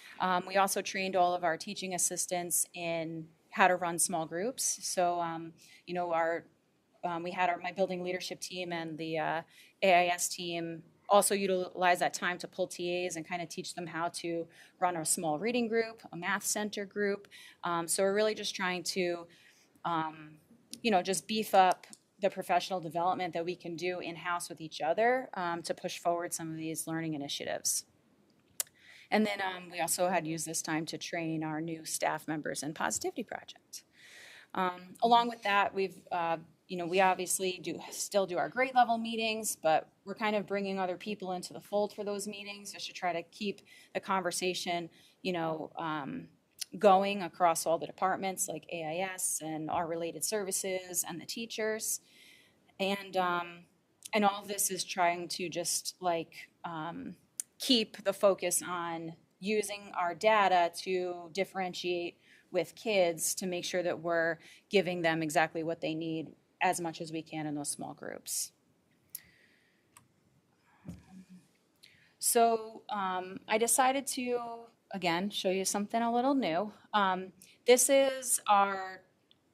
We also trained all of our teaching assistants in how to run small groups. So, we had my building leadership team and the AIS team also utilize that time to pull TAs and kind of teach them how to run a small reading group, a math center group. So we're really just trying to, just beef up the professional development that we can do in-house with each other to push forward some of these learning initiatives. And then we also had used this time to train our new staff members in Positivity Project. Along with that, we obviously still do our grade level meetings, but we're kind of bringing other people into the fold for those meetings just to try to keep the conversation, going across all the departments like AIS and our related services and the teachers. And all of this is trying to just keep the focus on using our data to differentiate with kids to make sure that we're giving them exactly what they need as much as we can in those small groups. So I decided to, again, show you something a little new. This is our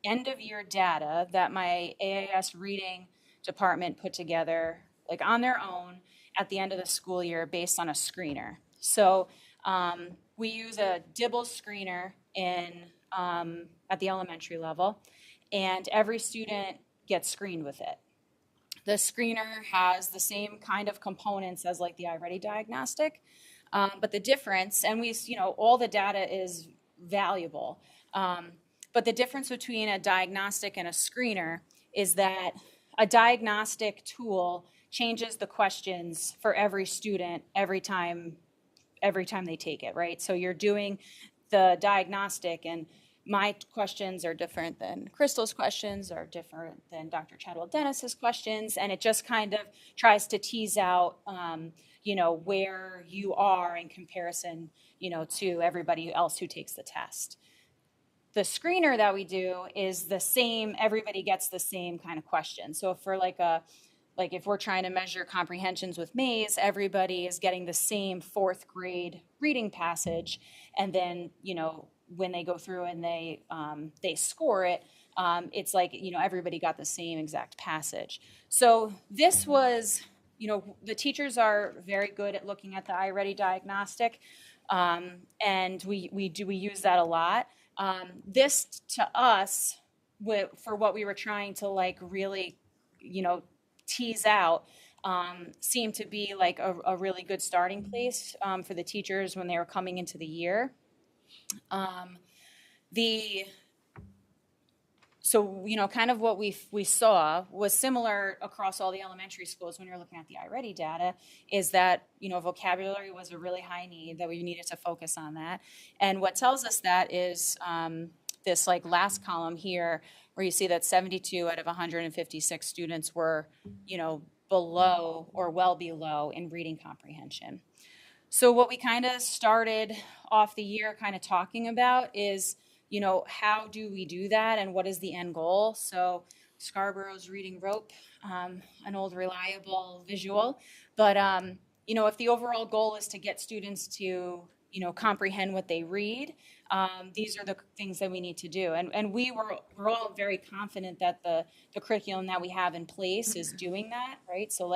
end of year data that my AIS reading department put together on their own at the end of the school year based on a screener. So we use a Dibble screener at the elementary level, and every student gets screened with it. The screener has the same kind of components as the iReady diagnostic, but the difference, and all the data is valuable, but the difference between a diagnostic and a screener is that a diagnostic tool changes the questions for every student every time they take it, right? So you're doing the diagnostic, and my questions are different than Crystal's questions, are different than Dr. Chadwell Dennis's questions, and it just kind of tries to tease out, where you are in comparison, to everybody else who takes the test. The screener that we do is the same, everybody gets the same kind of question. So for if we're trying to measure comprehensions with Maze, everybody is getting the same 4th grade reading passage, and then, when they go through and they score it, it's everybody got the same exact passage. So this was, the teachers are very good at looking at the iReady diagnostic, and we use that a lot. This to us, for what we were trying to really, tease out, seemed to be a really good starting place for the teachers when they were coming into the year. So kind of what we saw was similar across all the elementary schools when you're looking at the iReady data, is that, vocabulary was a really high need, that we needed to focus on that. And what tells us that is this last column here, where you see that 72 out of 156 students were, below or well below in reading comprehension. So what we kind of started off the year kind of talking about is, how do we do that and what is the end goal? So Scarborough's reading rope, an old reliable visual, but, if the overall goal is to get students to, comprehend what they read, these are the things that we need to do. And we're all very confident that the curriculum that we have in place is doing that, right? So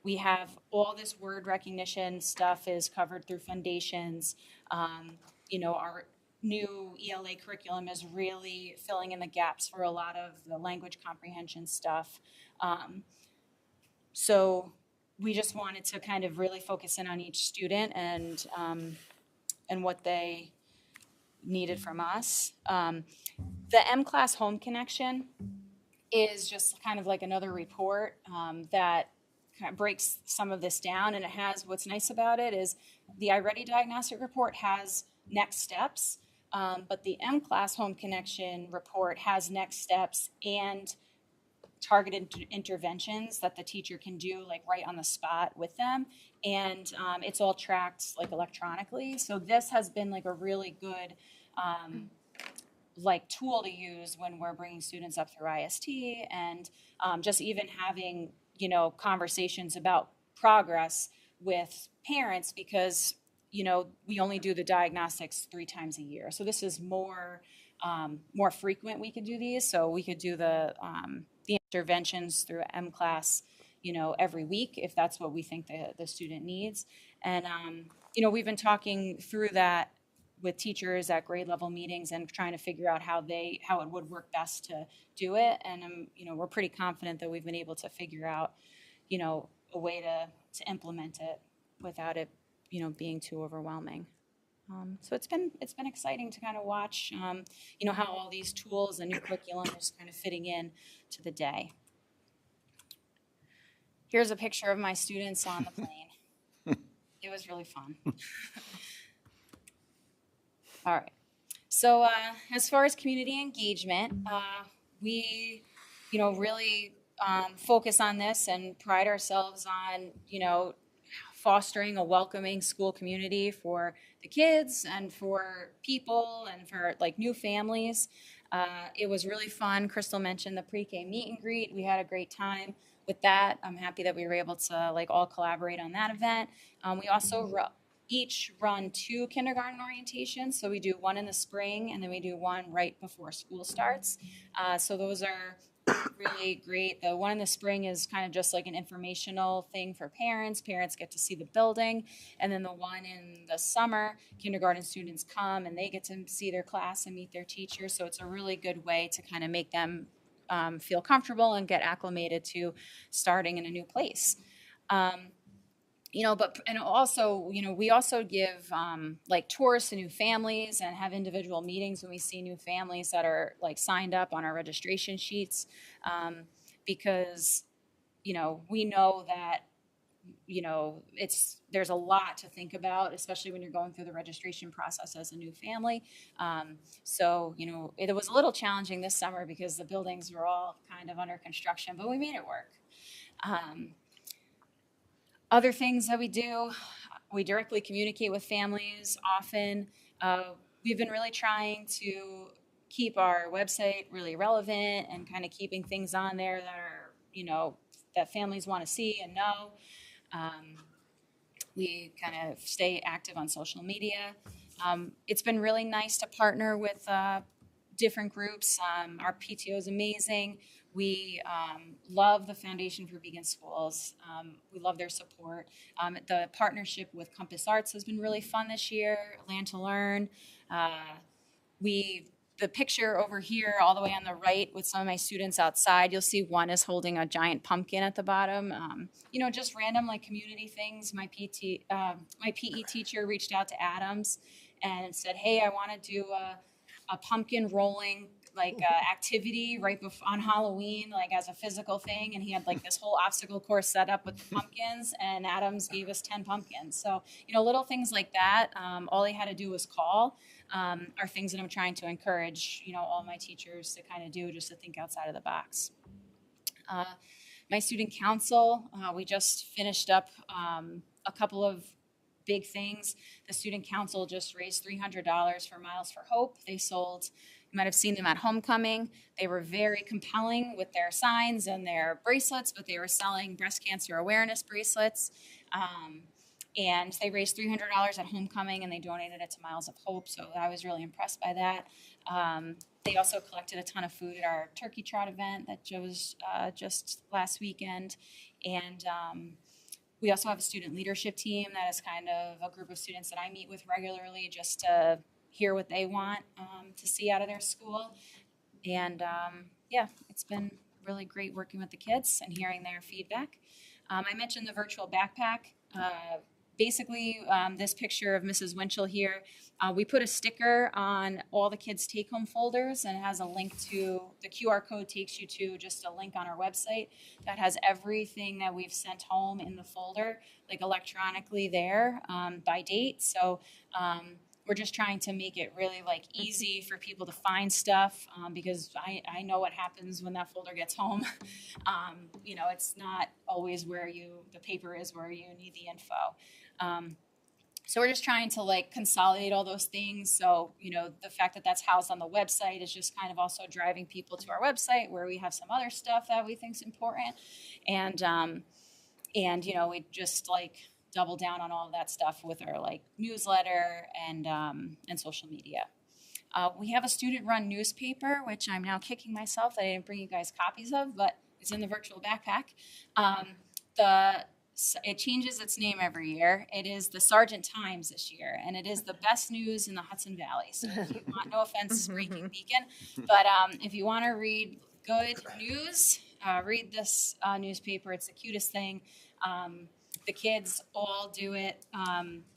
we have all this word recognition stuff is covered through Foundations. Our new ELA curriculum is really filling in the gaps for a lot of the language comprehension stuff. So we just wanted to kind of really focus in on each student and what they needed from us. The M-Class Home Connection is just kind of another report that kind of breaks some of this down, and it has, what's nice about it is the iReady diagnostic report has next steps, but the M-Class Home Connection report has next steps and targeted interventions that the teacher can do right on the spot with them, and it's all tracked electronically. So this has been a really good tool to use when we're bringing students up through IST, and just even having conversations about progress with parents, because we only do the diagnostics 3 times a year. So this is more frequent. We could do these, so we could do the interventions through M-Class every week if that's what we think the student needs. And, we've been talking through that with teachers at grade level meetings and trying to figure out how it would work best to do it. And, we're pretty confident that we've been able to figure out, a way to implement it without it, being too overwhelming. So it's been exciting to kind of watch, how all these tools and new curriculum is kind of fitting in to the day. Here's a picture of my students on the plane. It was really fun. All right. So as far as community engagement, we, really focus on this and pride ourselves on, fostering a welcoming school community for the kids and for people and for like new families. It was really fun. Crystal mentioned the pre-K meet and greet. We had a great time with that. I'm happy that we were able to like all collaborate on that event. We also each run 2 kindergarten orientations. So we do one in the spring and then we do one right before school starts. So those are really great. The one in the spring is kind of just like an informational thing for parents. Parents get to see the building. And then the one in the summer, kindergarten students come and they get to see their class and meet their teachers. So it's a really good way to kind of make them feel comfortable and get acclimated to starting in a new place. And also, we also give like tours to new families and have individual meetings when we see new families that are like signed up on our registration sheets, because, we know that, there's a lot to think about, especially when you're going through the registration process as a new family. So, it was a little challenging this summer because the buildings were all kind of under construction, but we made it work. Other things that we do, we directly communicate with families often. We've been really trying to keep our website really relevant and kind of keeping things on there that are, that families want to see and know. We kind of stay active on social media. It's been really nice to partner with different groups. Our PTO is amazing. We love the Foundation for Beacon Schools. We love their support. The partnership with Compass Arts has been really fun this year, Land to Learn. The picture over here all the way on the right with some of my students outside, you'll see one is holding a giant pumpkin at the bottom. Just random like community things. My PE teacher reached out to Adams and said, hey, I want to do a pumpkin rolling activity right on Halloween, like as a physical thing. And he had like this whole obstacle course set up with the pumpkins, and Adams gave us 10 pumpkins. So, little things like that. All he had to do was call, are things that I'm trying to encourage, all my teachers to kind of do, just to think outside of the box. My student council, we just finished up a couple of big things. The student council just raised $300 for Miles for Hope. They sold, you might have seen them at homecoming. They were very compelling with their signs and their bracelets, but they were selling breast cancer awareness bracelets. And they raised $300 at homecoming and they donated it to Miles of Hope. So I was really impressed by that. They also collected a ton of food at our turkey trot event that was just last weekend. And we also have a student leadership team that is kind of a group of students that I meet with regularly just to hear what they want to see out of their school. And it's been really great working with the kids and hearing their feedback. I mentioned the virtual backpack. Basically, this picture of Mrs. Winchell here, we put a sticker on all the kids' take-home folders, and it has a link to, the QR code takes you to just a link on our website that has everything that we've sent home in the folder, like electronically there by date. So we're just trying to make it really easy for people to find stuff because I know what happens when that folder gets home. It's not always where the paper is where you need the info. So we're just trying to consolidate all those things. So, the fact that that's housed on the website is just kind of also driving people to our website where we have some other stuff that we think is important. And we just double down on all of that stuff with our newsletter and social media. We have a student-run newspaper, which I'm now kicking myself that I didn't bring you guys copies of, but it's in the virtual backpack. it changes its name every year. It is the Sargent Times this year, and it is the best news in the Hudson Valley. So if you want, no offense, Breaking Beacon, but if you want to read good news, read this newspaper. It's the cutest thing. The kids all do it.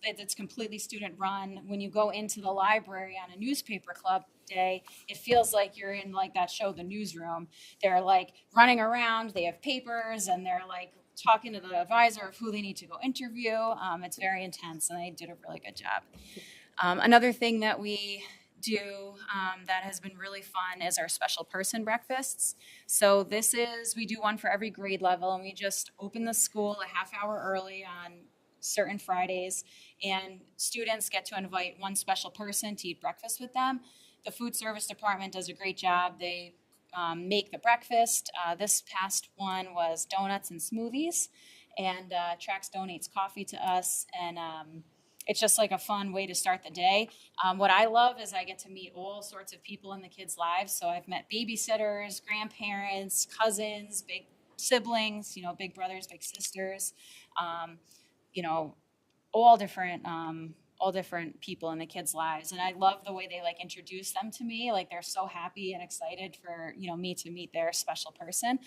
It's completely student run. When you go into the library on a newspaper club day, it feels like you're in like that show, The Newsroom. They're like running around. They have papers and they're like talking to the advisor of who they need to go interview. It's very intense, and they did a really good job. Another thing that we do that has been really fun is our special person breakfasts. So we do one for every grade level, and we just open the school a half hour early on certain Fridays, and students get to invite one special person to eat breakfast with them. The food service department does a great job. They make the breakfast. This past one was donuts and smoothies, and Trax donates coffee to us, and it's just like a fun way to start the day. What I love is I get to meet all sorts of people in the kids' lives. So I've met babysitters, grandparents, cousins, big siblings, big brothers, big sisters, all different people in the kids' lives. And I love the way they like introduce them to me. Like they're so happy and excited for, me to meet their special person.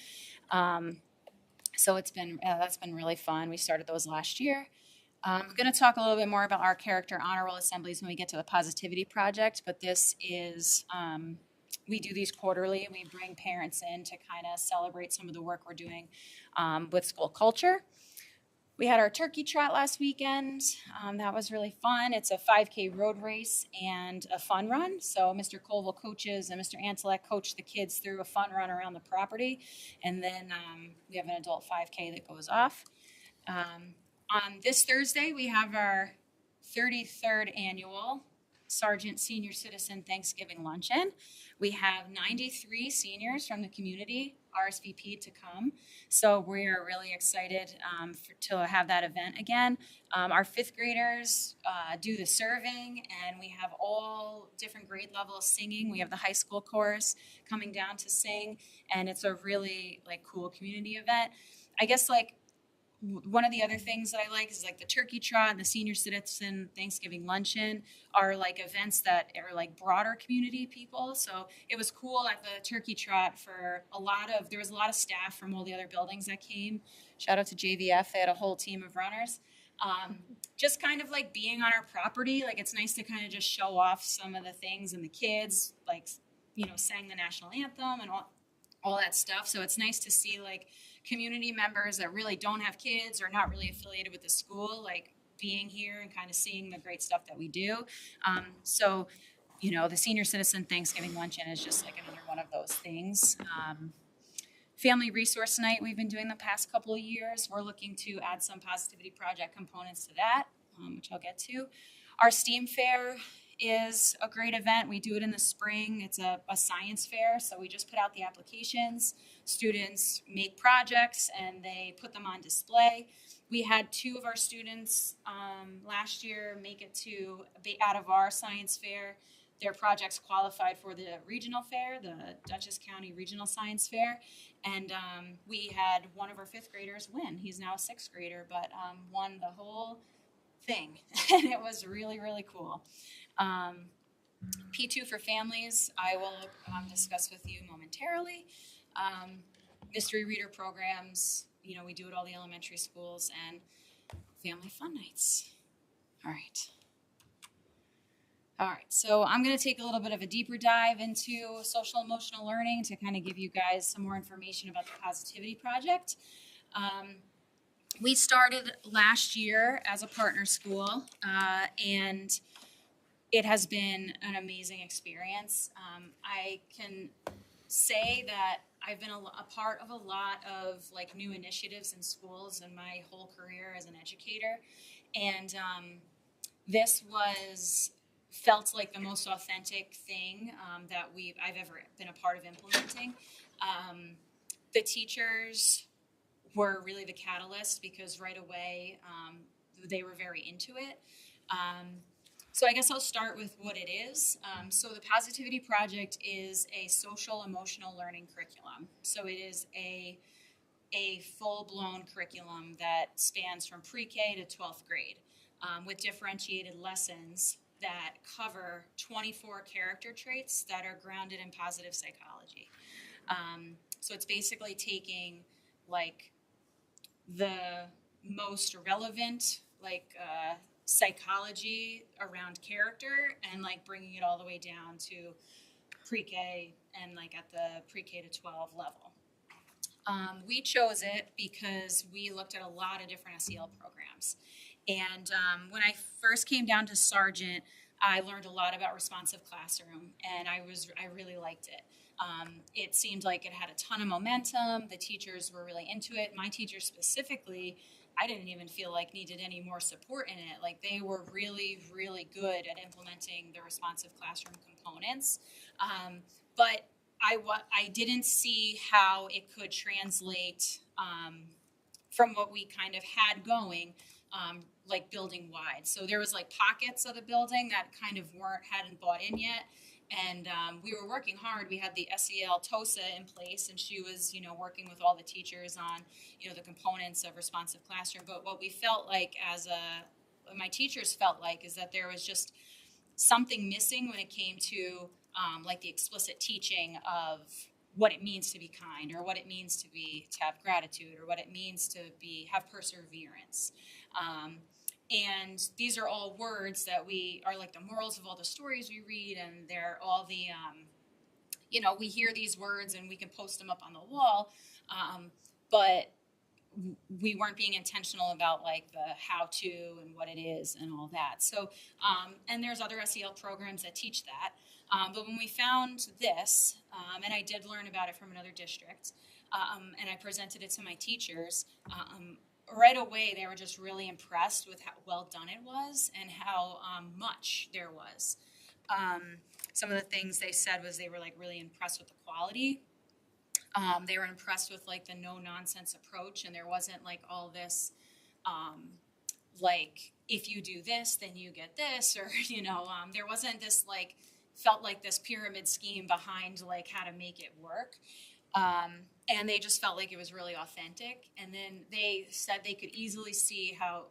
So that's been really fun. We started those last year. I'm going to talk a little bit more about our character honor roll assemblies when we get to the Positivity Project, but this is, we do these quarterly. We bring parents in to kind of celebrate some of the work we're doing with school culture. We had our turkey trot last weekend. That was really fun. It's a 5K road race and a fun run. So Mr. Colville coaches and Mr. Antelek coach the kids through a fun run around the property. And then we have an adult 5K that goes off. On this Thursday, we have our 33rd annual Sargent Senior Citizen Thanksgiving Luncheon. We have 93 seniors from the community RSVP to come. So we're really excited to have that event again. Our fifth graders do the serving, and we have all different grade levels singing. We have the high school chorus coming down to sing, and it's a really cool community event. I guess one of the other things that I like is the turkey trot and the senior citizen Thanksgiving luncheon are events that are broader community people. So it was cool at the turkey trot there was a lot of staff from all the other buildings that came. Shout out to JVF. They had a whole team of runners. Just kind of being on our property. It's nice to kind of just show off some of the things, and the kids sang the national anthem and all that stuff. So it's nice to see community members that really don't have kids or not really affiliated with the school, being here and kind of seeing the great stuff that we do. So the Senior Citizen Thanksgiving Luncheon is just another one of those things. Family Resource Night we've been doing the past couple of years. We're looking to add some Positivity Project components to that, which I'll get to. Our STEAM Fair is a great event. We do it in the spring. It's a science fair, so we just put out the applications. Students make projects and they put them on display. We had 2 of our students last year make it out of our science fair. Their projects qualified for the regional fair, the Dutchess County Regional Science Fair, and we had one of our 5th graders win. He's now a 6th grader, but won the whole thing, and it was really, really cool. P2 for families, I will discuss with you momentarily. Mystery reader programs, we do at all the elementary schools, and family fun nights. All right, so I'm going to take a little bit of a deeper dive into social emotional learning to kind of give you guys some more information about the Positivity Project. We started last year as a partner school, and it has been an amazing experience. I can say that I've been a part of a lot of new initiatives in schools in my whole career as an educator, and this felt like the most authentic thing that I've ever been a part of implementing. The teachers were really the catalyst because right away they were very into it. So I guess I'll start with what it is. So the Positivity Project is a social emotional learning curriculum. So it is a full-blown curriculum that spans from pre-K to 12th grade, with differentiated lessons that cover 24 character traits that are grounded in positive psychology. So it's basically taking like the most relevant psychology around character and like bringing it all the way down to pre-K and like at the pre-K to 12 level. We chose it because we looked at a lot of different SEL programs. And when I first came down to Sargent, I learned a lot about responsive classroom, and I really liked it. It seemed like it had a ton of momentum. The teachers were really into it. My teachers specifically, I didn't even feel like needed any more support in it. Like they were really, really good at implementing the responsive classroom components. But I didn't see how it could translate from what we kind of had going, like building wide. So there was like pockets of the building that kind of hadn't bought in yet. And we were working hard. We had the SEL TOSA in place, and she was, working with all the teachers on, the components of responsive classroom. But what we felt like my teachers felt like, is that there was just something missing when it came to like the explicit teaching of what it means to be kind, or what it means to have gratitude, or what it means to have perseverance. And these are all words that are like the morals of all the stories we read, and they're all the, we hear these words and we can post them up on the wall, but we weren't being intentional about like the how to and what it is and all that. So, and there's other SEL programs that teach that. But when we found this, and I did learn about it from another district, and I presented it to my teachers, right away they were just really impressed with how well done it was and how much there was. Some of the things they said was they were like really impressed with the quality. They were impressed with like the no nonsense approach, and there wasn't like all this like if you do this then you get this, or there wasn't this like felt like this pyramid scheme behind like how to make it work. And they just felt like it was really authentic. And then they said they could easily see how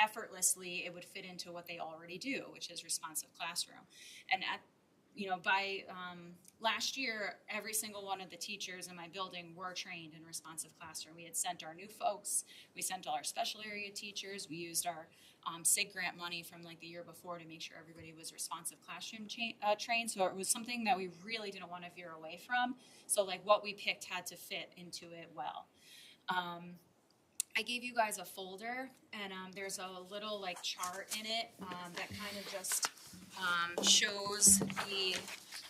effortlessly it would fit into what they already do, which is responsive classroom. And by last year, every single one of the teachers in my building were trained in responsive classroom. We had sent our new folks, we sent all our special area teachers, we used our SIG grant money from like the year before to make sure everybody was responsive classroom trained. So it was something that we really didn't want to veer away from. So like what we picked had to fit into it well. I gave you guys a folder, and there's a little like chart in it that kind of just shows the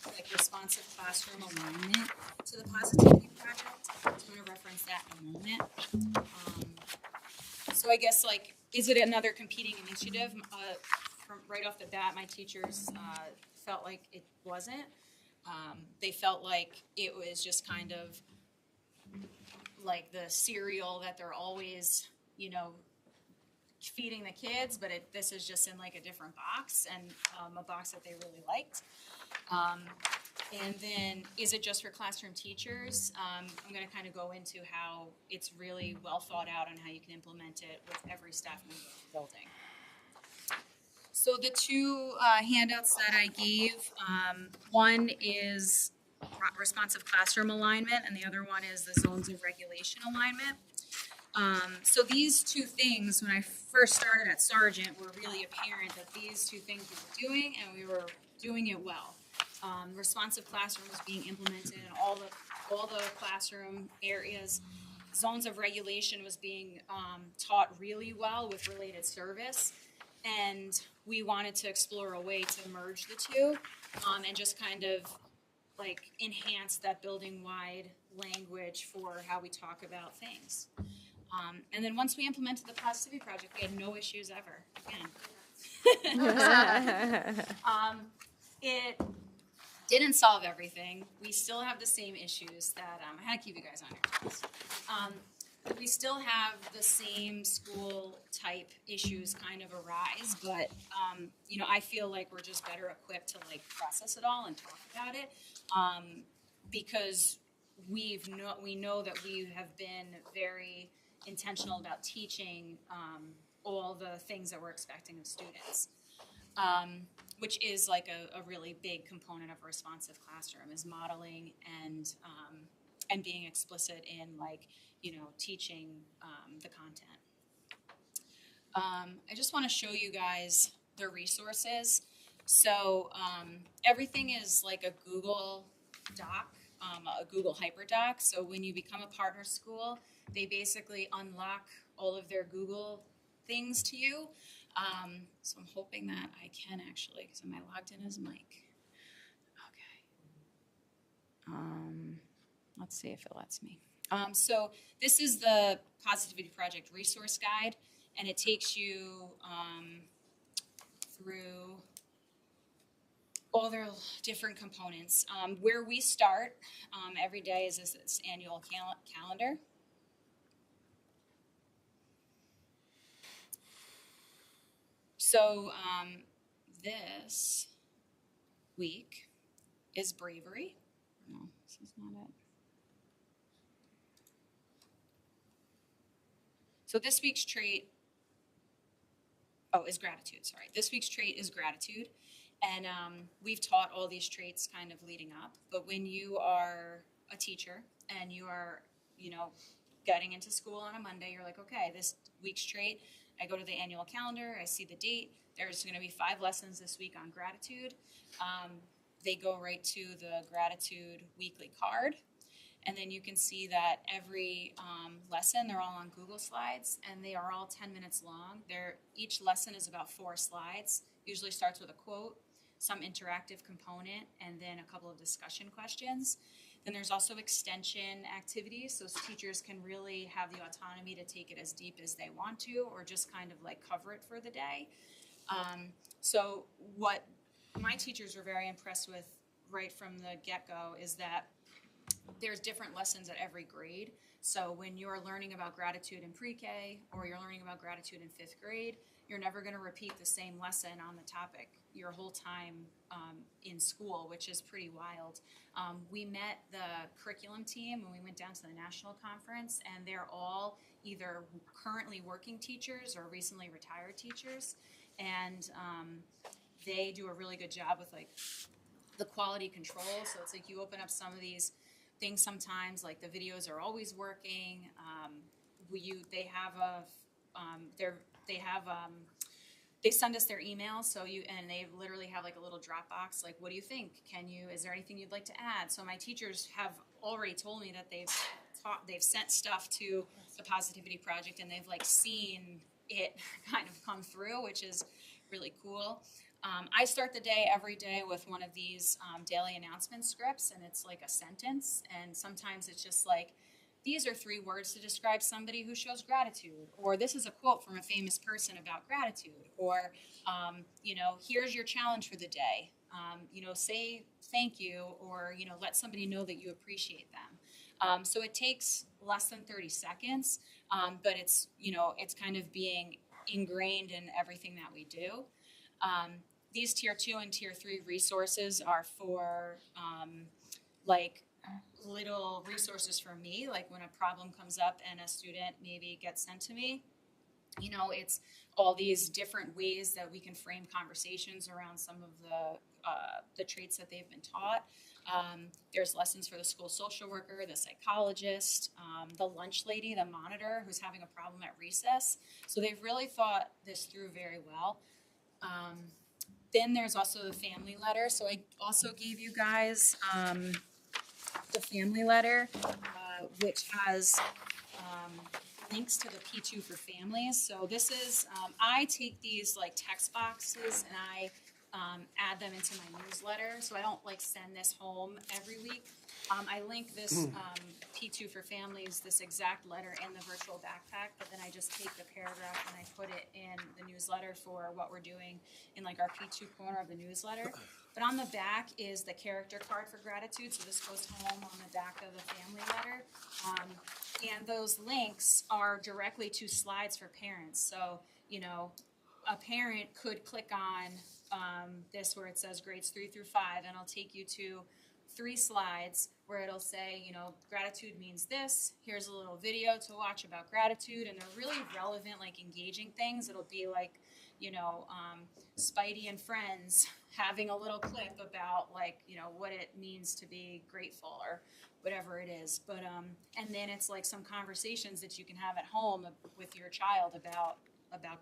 like responsive classroom alignment to the Positivity Project. I'm going to reference that in a moment. So I guess like, is it another competing initiative? From right off the bat, my teachers felt like it wasn't. They felt like it was just kind of like the cereal that they're always, feeding the kids, but this is just in like a different box, and a box that they really liked. And then, is it just for classroom teachers? I'm going to kind of go into how it's really well thought out and how you can implement it with every staff member in the building. So the two handouts that I gave, one is responsive classroom alignment, and the other one is the zones of regulation alignment. So these two things, when I first started at Sargent, were really apparent that these two things we were doing, and we were doing it well. Responsive classroom was being implemented in all the classroom areas. Zones of regulation was being taught really well with related service, and we wanted to explore a way to merge the two and just kind of like enhance that building-wide language for how we talk about things. And then once we implemented the Positivity Project, we had no issues ever again. It didn't solve everything. We still have the same issues that I had to keep you guys on your toes. We still have the same school type issues kind of arise, but I feel like we're just better equipped to like process it all and talk about it, because we know that we have been very intentional about teaching all the things that we're expecting of students, which is like a really big component of a responsive classroom, is modeling and being explicit in, like, teaching the content. I just want to show you guys the resources. So everything is like a Google Doc, a Google HyperDoc. So when you become a partner school, they basically unlock all of their Google things to you. So I'm hoping that I can actually, because am I logged in as Mike? Okay. Let's see if it lets me. So this is the Positivity Project resource guide, and it takes you through all their different components. Where we start every day is this annual calendar. So this week is bravery. No, this is not it. So this week's trait, is gratitude, sorry. This week's trait is gratitude. And we've taught all these traits kind of leading up. But when you are a teacher and you are, getting into school on a Monday, you're like, okay, this week's trait, I go to the annual calendar, I see the date. There's going to be 5 lessons this week on gratitude. They go right to the gratitude weekly card. And then you can see that every lesson, they're all on Google Slides, and they are all 10 minutes long. Each lesson is about 4 slides. Usually starts with a quote, some interactive component, and then a couple of discussion questions. Then there's also extension activities, so teachers can really have the autonomy to take it as deep as they want to, or just kind of like cover it for the day. So what my teachers were very impressed with right from the get-go is that there's different lessons at every grade. So when you're learning about gratitude in pre-K, or you're learning about gratitude in 5th grade, you're never going to repeat the same lesson on the topic your whole time in school, which is pretty wild. We met the curriculum team when we went down to the national conference, and they're all either currently working teachers or recently retired teachers. And they do a really good job with like the quality control. So it's like you open up some of these things sometimes, like the videos are always working. They send us their emails, and they literally have like a little Dropbox, like, what do you think? Is there anything you'd like to add? So my teachers have already told me that they've sent stuff to the Positivity Project, and they've like seen it kind of come through, which is really cool. I start the day every day with one of these daily announcement scripts, and it's like a sentence, and sometimes it's just like, these are 3 words to describe somebody who shows gratitude, or this is a quote from a famous person about gratitude, or, here's your challenge for the day. Say thank you, or, let somebody know that you appreciate them. So it takes less than 30 seconds, but it's kind of being ingrained in everything that we do. These tier 2 and tier 3 resources are for little resources for me, like when a problem comes up and a student maybe gets sent to me. It's all these different ways that we can frame conversations around some of the traits that they've been taught. There's lessons for the school social worker, the psychologist, the lunch lady, the monitor who's having a problem at recess. So they've really thought this through very well. Then there's also the family letter. So I also gave you guys the family letter, which has links to the P2 for families. So this is, I take these like text boxes and I add them into my newsletter. So I don't like send this home every week. I link this P2 for families, this exact letter in the virtual backpack, but then I just take the paragraph and I put it in the newsletter for what we're doing in like our P2 corner of the newsletter. But on the back is the character card for gratitude. So this goes home on the back of the family letter. And those links are directly to slides for parents. So, a parent could click on this where it says grades 3 through 5, and I'll take you to 3 slides where it'll say, you know, gratitude means this. Here's a little video to watch about gratitude, and they're really relevant, like engaging things. It'll be like, you know, Spidey and Friends having a little clip about, like, you know, what it means to be grateful or whatever it is. But and then it's like some conversations that you can have at home with your child about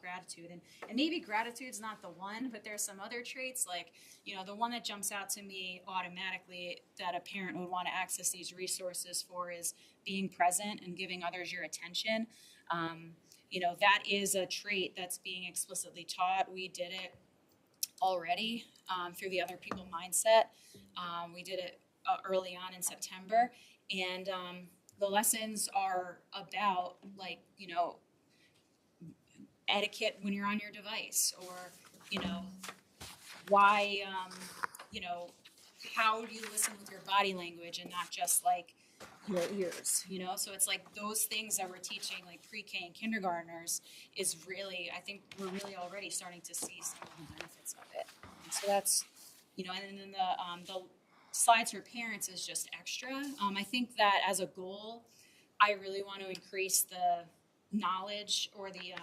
gratitude, and maybe gratitude's not the one, but there's some other traits, like, you know, the one that jumps out to me automatically that a parent would want to access these resources for is being present and giving others your attention. You know, that is a trait that's being explicitly taught. We did it already through the Other People mindset. We did it early on in September, and the lessons are about, like, you know, etiquette when you're on your device, or, you know, why, you know, how do you listen with your body language and not just like your ears, you know? So it's like those things that we're teaching like pre-K and kindergartners is really, I think we're really already starting to see some of the benefits of it. And so that's, you know, and then the slides for parents is just extra. I think that as a goal, I really want to increase the knowledge, or the,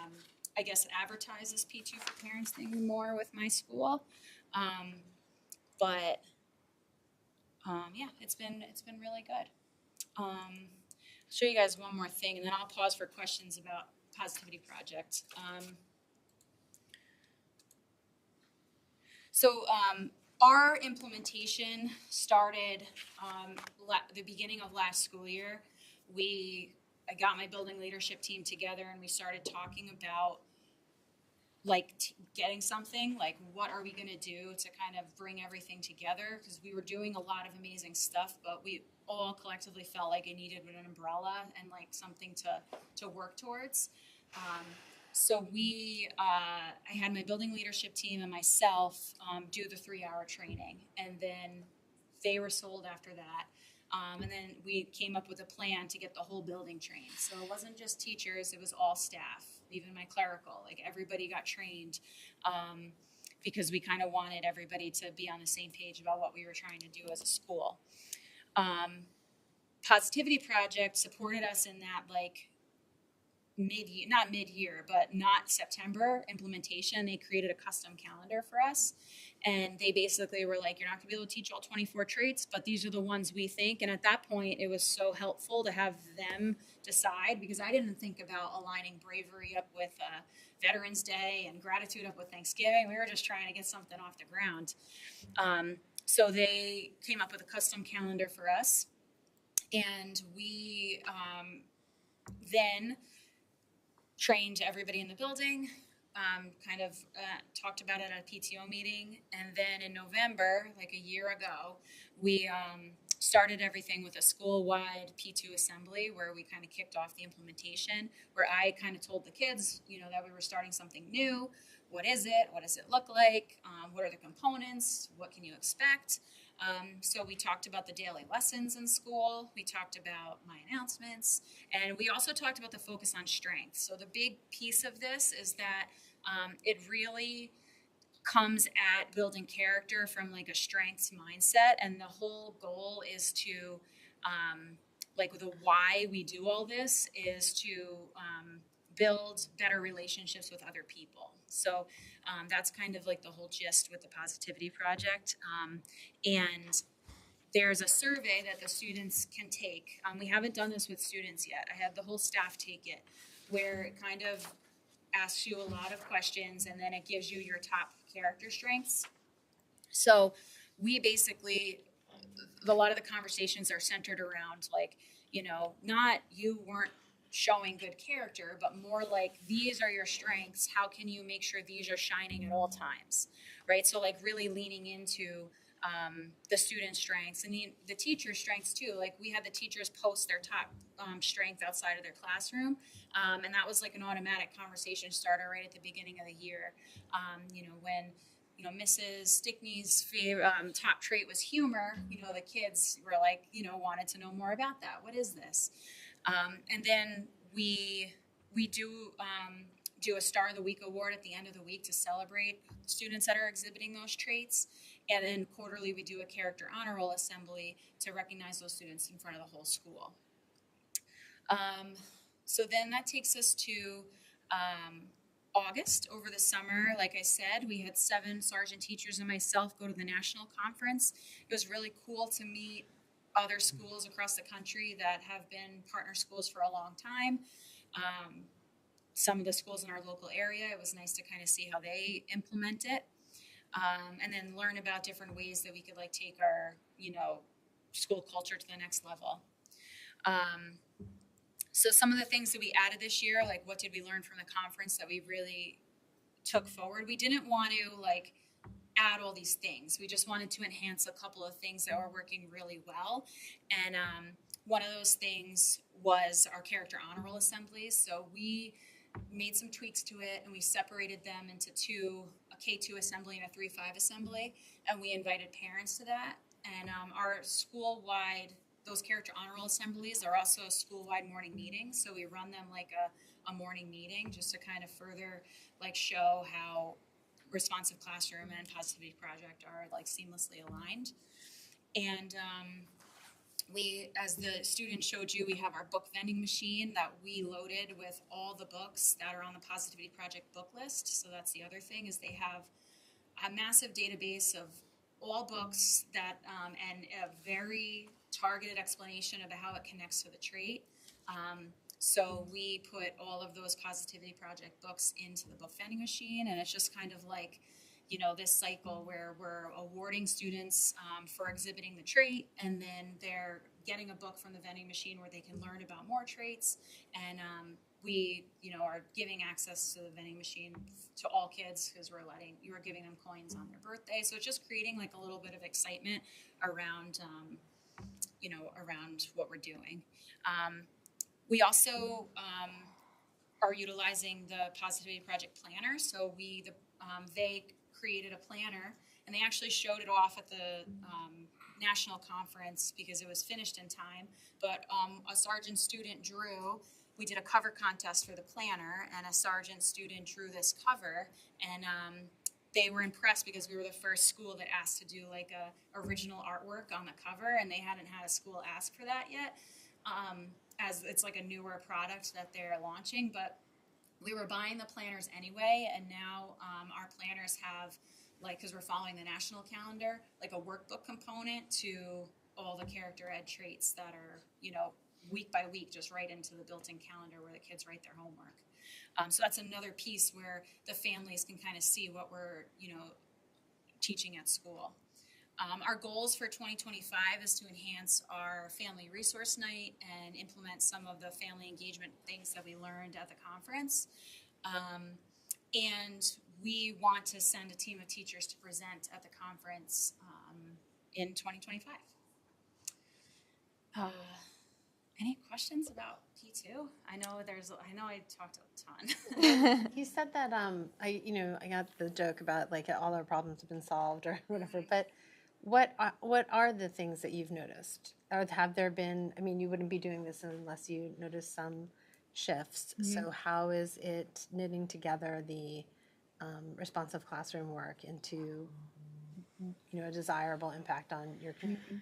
I guess, advertise this P2 for Parents thing more with my school. But yeah, it's been really good. I'll show you guys one more thing, and then I'll pause for questions about Positivity Project. So our implementation started the beginning of last school year. I got my building leadership team together, and we started talking about like getting something, like what are we going to do to kind of bring everything together, because we were doing a lot of amazing stuff, but we all collectively felt like it needed an umbrella and like something to work towards. So I had my building leadership team and myself do the 3-hour training, and then they were sold after that. And then we came up with a plan to get the whole building trained. So it wasn't just teachers, it was all staff, even my clerical, like everybody got trained, because we kind of wanted everybody to be on the same page about what we were trying to do as a school. Positivity Project supported us in that, like, not mid-year, but not September implementation. They created a custom calendar for us, and they basically were like, you're not gonna be able to teach all 24 traits, but these are the ones we think. And at that point, it was so helpful to have them decide, because I didn't think about aligning bravery up with Veterans Day and gratitude up with Thanksgiving. We were just trying to get something off the ground. So they came up with a custom calendar for us, and we then trained everybody in the building, talked about it at a PTO meeting. And then in November, like a year ago, we started everything with a school-wide P2 assembly, where we kind of kicked off the implementation, where I kind of told the kids, you know, that we were starting something new. What is it? What does it look like? What are the components? What can you expect? So we talked about the daily lessons in school. We talked about my announcements, and we also talked about the focus on strength. So the big piece of this is that it really comes at building character from like a strengths mindset, and the whole goal is to, like, the why we do all this is to build better relationships with other people. So that's kind of like the whole gist with the Positivity Project. And there's a survey that the students can take. We haven't done this with students yet. I had the whole staff take it, where it kind of asks you a lot of questions, and then it gives you your top character strengths. So we basically, a lot of the conversations are centered around, like, you know, not you weren't showing good character, but more like, these are your strengths. How can you make sure these are shining at all times, right? So like really leaning into the student strengths and the teacher strengths too. Like we had the teachers post their top strength outside of their classroom. And that was like an automatic conversation starter right at the beginning of the year. You know, when, you know, Mrs. Stickney's top trait was humor, you know, the kids were like, you know, wanted to know more about that. What is this? And then we do a Star of the Week award at the end of the week to celebrate students that are exhibiting those traits. And then quarterly, we do a character honor roll assembly to recognize those students in front of the whole school. So then that takes us to August. Over the summer, like I said, we had 7 sergeant teachers and myself go to the national conference. It was really cool to meet other schools across the country that have been partner schools for a long time. Some of the schools in our local area, it was nice to kind of see how they implement it. And then learn about different ways that we could like take our, school culture to the next level. So some of the things that we added this year, like what did we learn from the conference that we really took forward? We didn't want to like add all these things. We just wanted to enhance a couple of things that were working really well. And one of those things was our character honor roll assemblies. So we made some tweaks to it and we separated them into 2, a K2 assembly and a 3-5 assembly. And we invited parents to that. And our school-wide, those character honor roll assemblies are also a school-wide morning meeting. So we run them like a morning meeting just to kind of further like show how Responsive Classroom and Positivity Project are like seamlessly aligned. And we, as the student showed you, we have our book vending machine that we loaded with all the books that are on the Positivity Project book list. So that's the other thing, is they have a massive database of all books that and a very targeted explanation about how it connects to the trait. So we put all of those Positivity Project books into the book vending machine, and it's just kind of like, this cycle where we're awarding students for exhibiting the trait, and then they're getting a book from the vending machine where they can learn about more traits, and we, are giving access to the vending machine to all kids because we're giving them coins on their birthday. So it's just creating like a little bit of excitement around, around what we're doing. We also are utilizing the Positivity Project Planner. So they created a planner, and they actually showed it off at the national conference because it was finished in time. But a sergeant student we did a cover contest for the planner, and a sergeant student drew this cover, and they were impressed because we were the first school that asked to do like a original artwork on the cover, and they hadn't had a school ask for that yet. As it's like a newer product that they're launching, but we were buying the planners anyway, and now our planners have, like, because we're following the national calendar, like a workbook component to all the character ed traits that are, week by week, just right into the built-in calendar where the kids write their homework. So that's another piece where the families can kind of see what we're, teaching at school. Our goals for 2025 is to enhance our family resource night and implement some of the family engagement things that we learned at the conference. And we want to send a team of teachers to present at the conference in 2025. Any questions about P2? I know I talked a ton. You said that I got the joke about like all our problems have been solved or whatever, but what are the things that you've noticed? Or have there been, you wouldn't be doing this unless you noticed some shifts. Mm-hmm. So how is it knitting together the responsive classroom work into, a desirable impact on your community?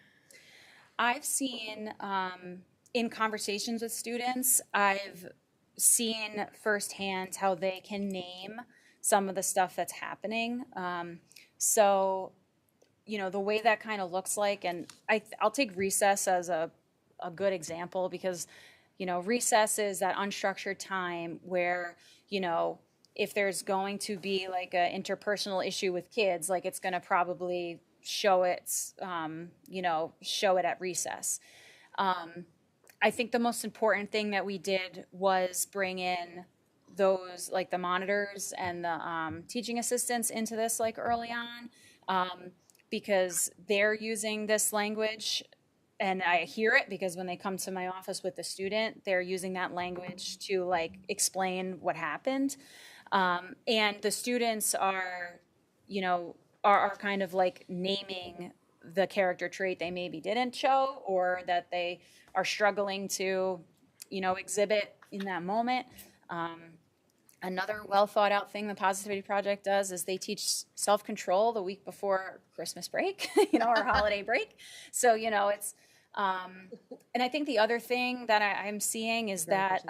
I've seen, in conversations with students, I've seen firsthand how they can name some of the stuff that's happening. So the way that kind of looks like, and I'll take recess as a good example because, recess is that unstructured time where, if there's going to be like an interpersonal issue with kids, like it's going to probably show it at recess. I think the most important thing that we did was bring in those, like the monitors and the teaching assistants into this like early on. Because they're using this language, and I hear it because when they come to my office with the student, they're using that language to like explain what happened. And the students are kind of like naming the character trait they maybe didn't show or that they are struggling to, exhibit in that moment. Another well thought out thing the Positivity Project does is they teach self control the week before Christmas break, or holiday break. So, it's, and I think the other thing that I'm seeing is that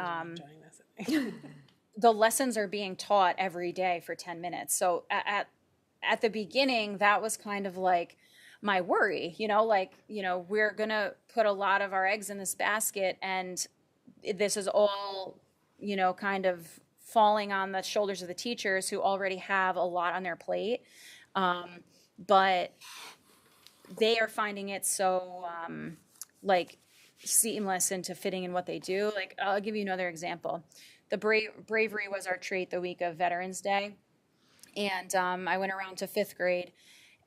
the lessons are being taught every day for 10 minutes. So at the beginning, that was kind of like my worry, we're going to put a lot of our eggs in this basket, and this is all, kind of falling on the shoulders of the teachers who already have a lot on their plate. But they are finding it so, seamless into fitting in what they do. Like, I'll give you another example. The bravery was our trait the week of Veterans Day. And I went around to 5th grade,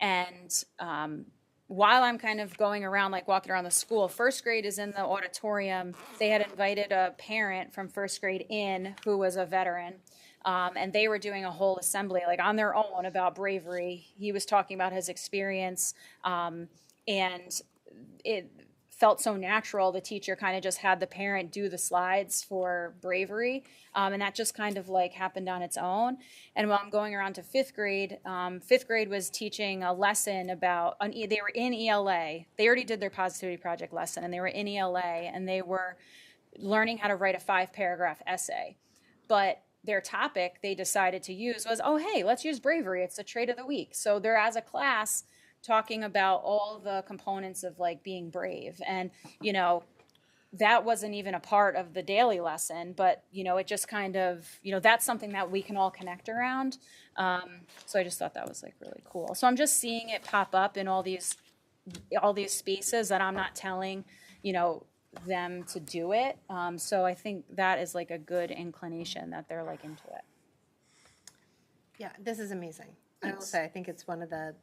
and while I'm kind of going around, walking around the school, 1st grade is in the auditorium. They had invited a parent from 1st grade in who was a veteran, and they were doing a whole assembly, on their own about bravery. He was talking about his experience, and it felt so natural. The teacher kind of just had the parent do the slides for bravery, and that just kind of happened on its own. And while I'm going around to 5th grade, 5th grade was teaching a lesson about, they were in ELA. They already did their Positivity Project lesson, and they were in ELA, and they were learning how to write a 5-paragraph essay. But their topic they decided to use was, oh, hey, let's use bravery. It's the trait of the week. So they're, as a class, talking about all the components of being brave. And, that wasn't even a part of the daily lesson, but, it just kind of, that's something that we can all connect around. So I just thought that was really cool. So I'm just seeing it pop up in all these spaces that I'm not telling, them to do it. So I think that is a good inclination that they're into it. Yeah, this is amazing. I will say, I think it's one of the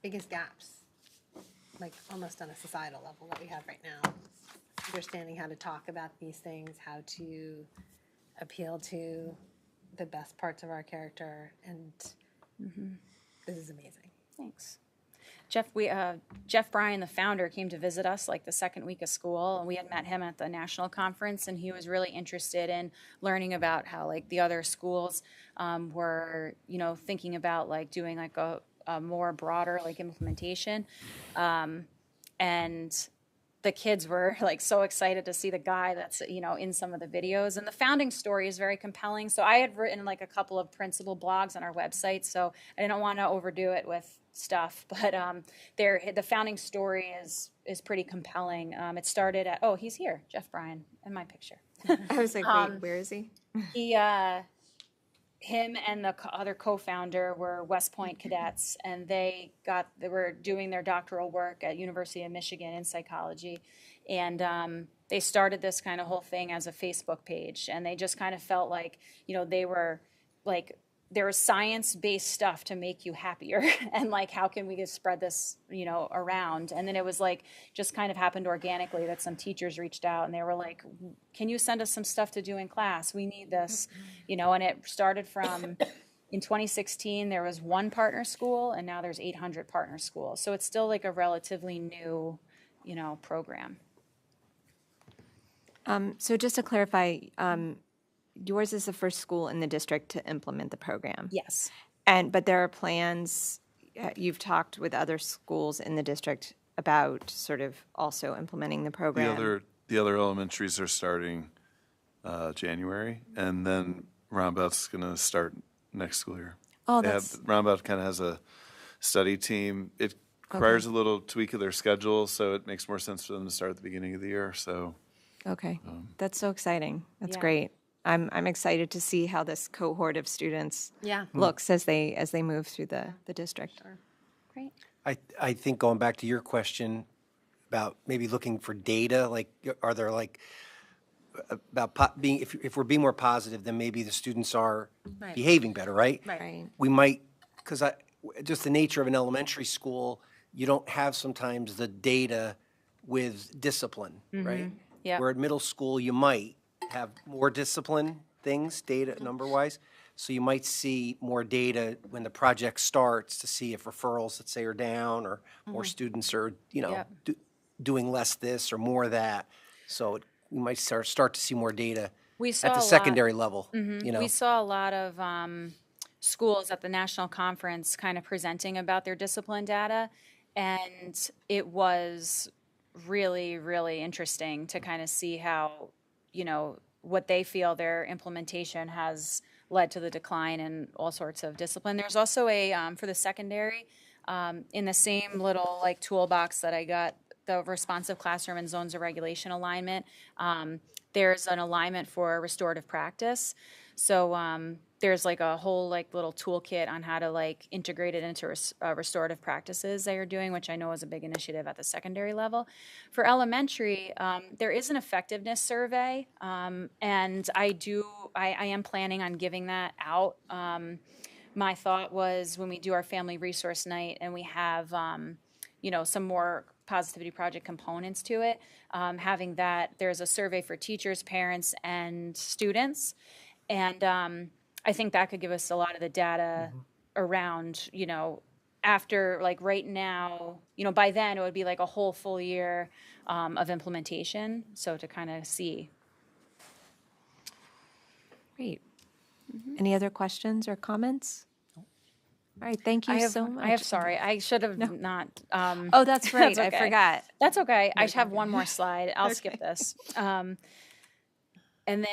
biggest gaps, almost on a societal level, that we have right now. Understanding how to talk about these things, how to appeal to the best parts of our character, and this is amazing. Thanks. Jeff Bryan, the founder, came to visit us the second week of school, and we had met him at the national conference, and he was really interested in learning about how the other schools were, thinking about doing a more broader implementation, and the kids were so excited to see the guy that's in some of the videos. And the founding story is very compelling. So I had written a couple of principal blogs on our website, so I didn't want to overdo it with stuff, but the founding story is pretty compelling. It started at, he's here, Jeff Bryan, in my picture. I was like, wait, where is he? Him and the other co-founder were West Point cadets, and they were doing their doctoral work at University of Michigan in psychology, and they started this kind of whole thing as a Facebook page, and they just kind of felt they were there was science-based stuff to make you happier, and how can we just spread this around? And then it was just kind of happened organically that some teachers reached out, and they were like, can you send us some stuff to do in class? We need this, and it started from, in 2016 there was 1 partner school, and now there's 800 partner schools. So it's still a relatively new, program. So just to clarify, yours is the first school in the district to implement the program. Yes. But there are plans, you've talked with other schools in the district about sort of also implementing the program. The other elementaries are starting January, and then Roundabout's going to start next school year. Oh, Roundabout kind of has a study team. It requires a little tweak of their schedule, so it makes more sense for them to start at the beginning of the year. So, okay, that's so exciting. That's Yeah. great. I'm excited to see how this cohort of students Yeah. looks as they move through the district. Great. I think going back to your question about maybe looking for data, are there about being, if we're being more positive, then maybe the students are Right. behaving better, right? Right. We might, because just the nature of an elementary school, you don't have sometimes the data with discipline, right? Yeah. Where at middle school, you might have more discipline things, data number-wise. So you might see more data when the project starts to see if referrals, let's say, are down, or more students are, doing less this or more that. So you might start to see more data We saw at the a lot- secondary level, you know? We saw a lot of schools at the national conference kind of presenting about their discipline data, and it was really, really interesting to kind of see how, you know, what they feel their implementation has led to the decline in all sorts of discipline. There's also a, for the secondary, in the same little like toolbox that I got, the responsive classroom and zones of regulation alignment, there's an alignment for restorative practice. So there's like a whole like little toolkit on how to like integrate it into restorative practices that you're doing, which I know is a big initiative at the secondary level. For elementary, there is an effectiveness survey, and I am planning on giving that out. My thought was when we do our family resource night and we have, you know, some more Positivity Project components to it, having that, there's a survey for teachers, parents, and students. And I think that could give us a lot of the data around, you know, after, like right now, you know, by then it would be like a whole full year of implementation. So to kind of see. Great. Any other questions or comments? All right, thank you so much. Sorry, I should have not. Oh, that's right, That's I okay. forgot. That's okay. I have one more slide. I'll skip this. And then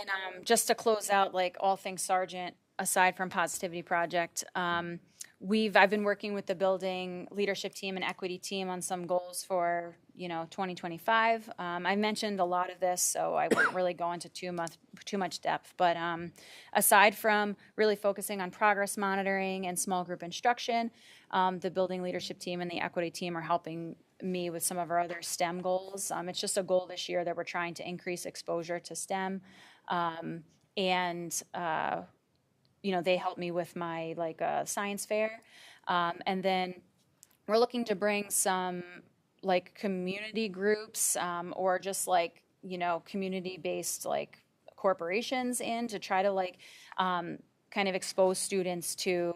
just to close out, like all things Sargent, aside from Positivity Project, I've been working with the building leadership team and equity team on some goals for 2025. I mentioned a lot of this, so I won't really go into too much depth. But aside from really focusing on progress monitoring and small group instruction, the building leadership team and the equity team are helping me with some of our other STEM goals. It's just a goal this year that we're trying to increase exposure to STEM, and they help me with my science fair, and then we're looking to bring some community groups or just community-based corporations in to try to kind of expose students to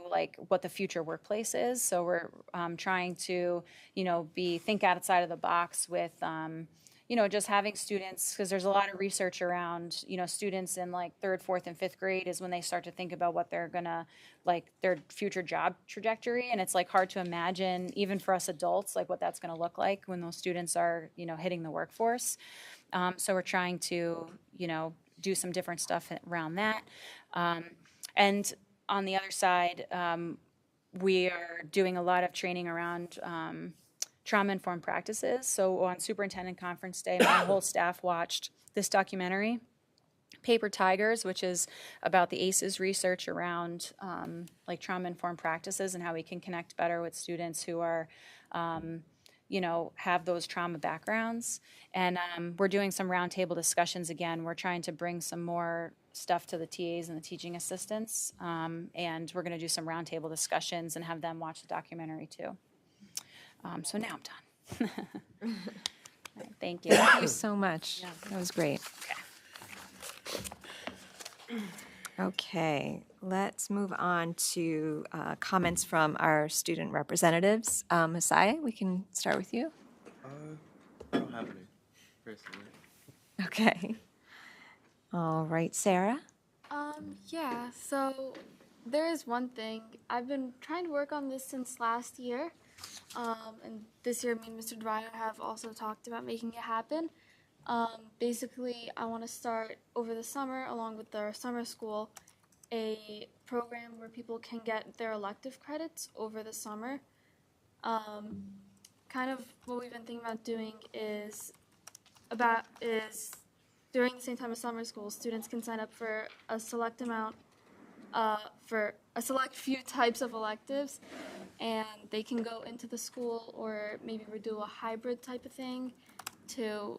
what the future workplace is. So we're trying to think outside of the box with just having students, because there's a lot of research around students in third, fourth, and fifth grade is when they start to think about what they're gonna their future job trajectory, and it's hard to imagine even for us adults what that's gonna look like when those students are hitting the workforce. So we're trying to do some different stuff around that. And on the other side, we are doing a lot of training around trauma-informed practices. So on Superintendent Conference Day, my whole staff watched this documentary, Paper Tigers, which is about the ACEs research around trauma-informed practices and how we can connect better with students who are have those trauma backgrounds. And we're doing some roundtable discussions again. We're trying to bring some more stuff to the TAs and the teaching assistants. And we're going to do some roundtable discussions and have them watch the documentary too. So now I'm done. Thank you. Thank you so much. That was great. Okay, let's move on to comments from our student representatives. Masai, we can start with you. I don't have any personally. Okay. All right, Sarah. Yeah, so there is one thing. I've been trying to work on this since last year. And this year, me and Mr. Dwyer have also talked about making it happen. Basically, I want to start over the summer, along with our summer school, a program where people can get their elective credits over the summer. Kind of what we've been thinking about doing is during the same time as summer school, students can sign up for a select amount, for a select few types of electives, and they can go into the school, or maybe we do a hybrid type of thing to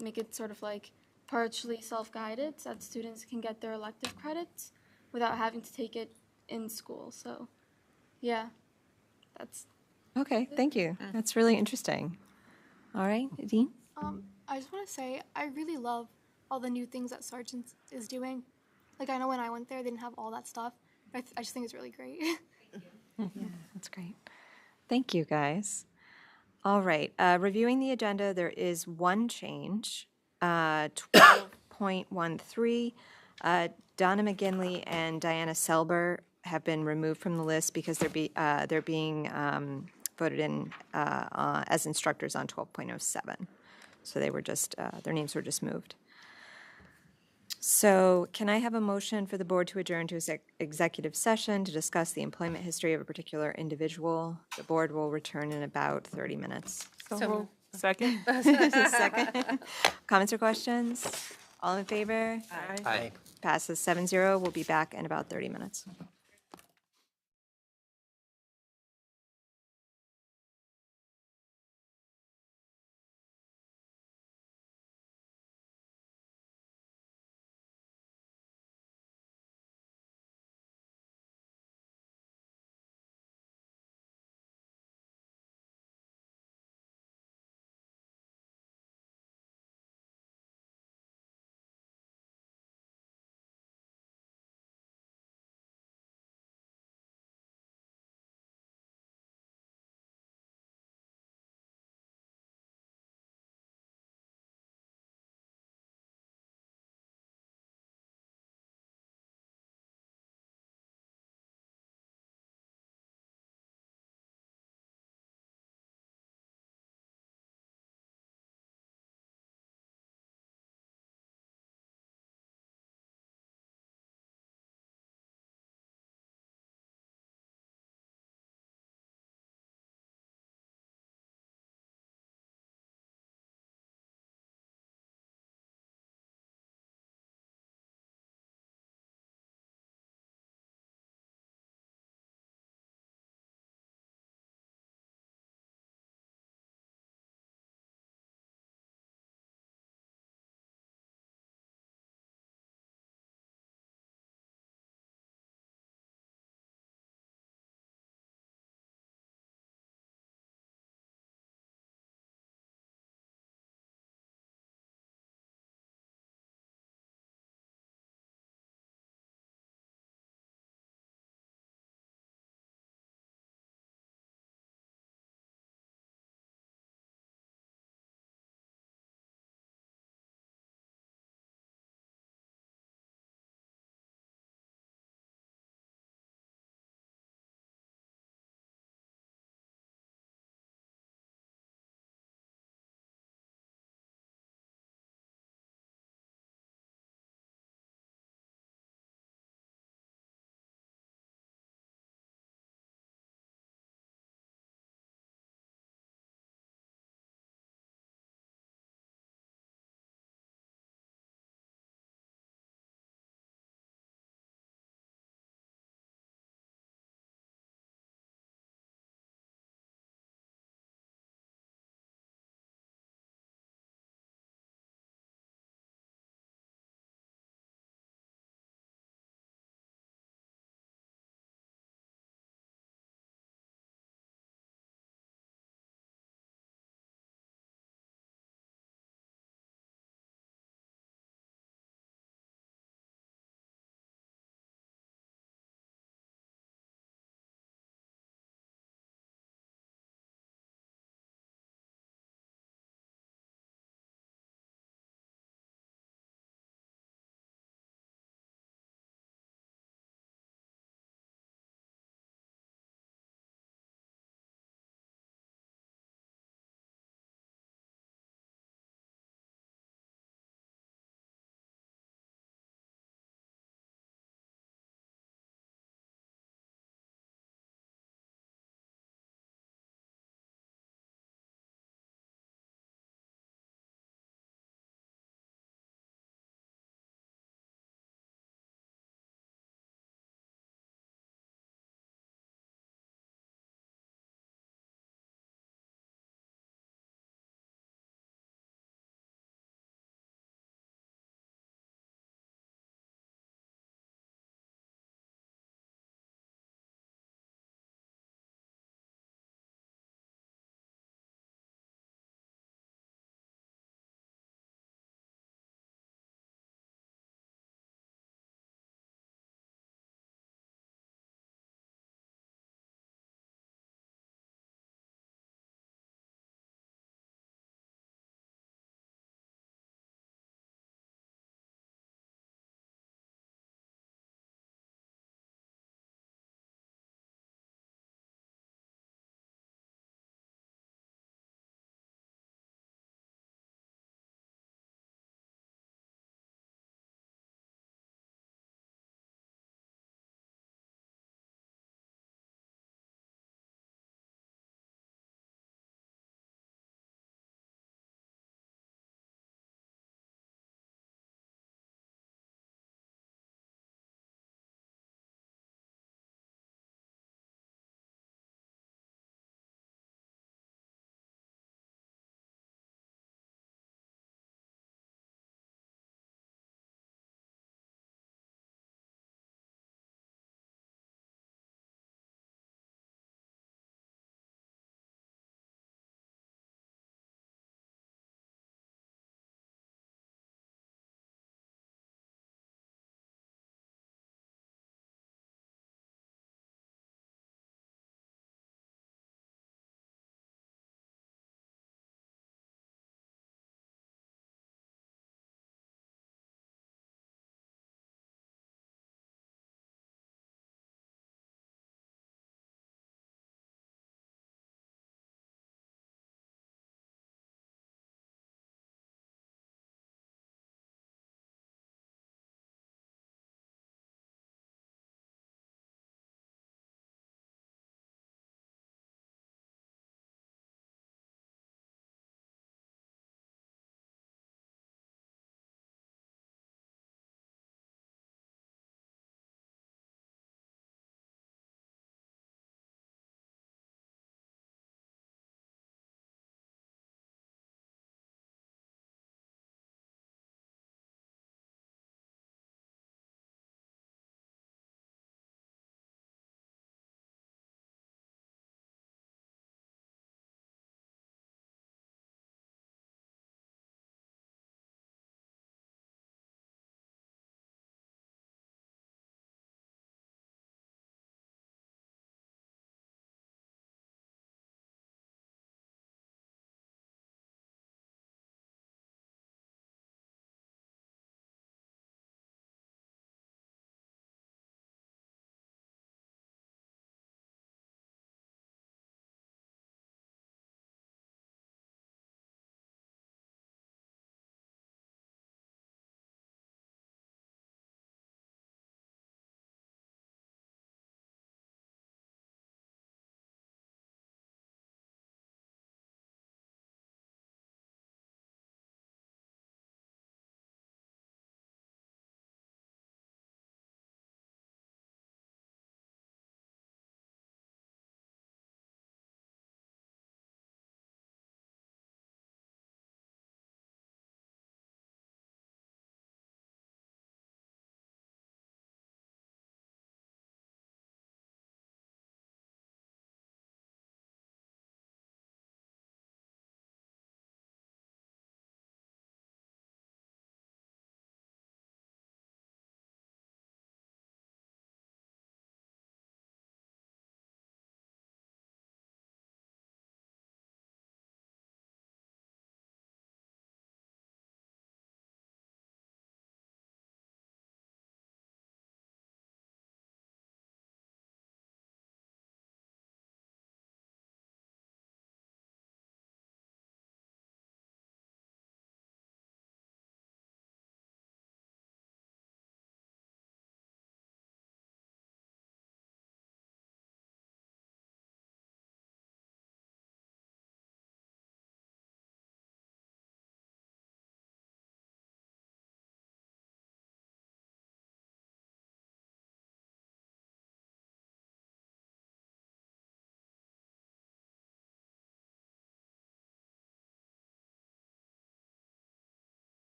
make it sort of partially self-guided, so that students can get their elective credits without having to take it in school. So, yeah, that's... Okay, thank you. That's really interesting. All right, Dean? I just want to say I really love all the new things that Sargent is doing. I know when I went there, they didn't have all that stuff. But I just think it's really great. Yeah, that's great. Thank you, guys. All right, reviewing the agenda, there is one change. 12.13, Donna McGinley and Diana Selber have been removed from the list because they're being voted in as instructors on 12.07. So they were just, their names were just moved. So can I have a motion for the board to adjourn to executive session to discuss the employment history of a particular individual? The board will return in about 30 minutes. So Second? Second. Comments or questions? All in favor? Aye. Passes 7-0. We'll be back in about 30 minutes.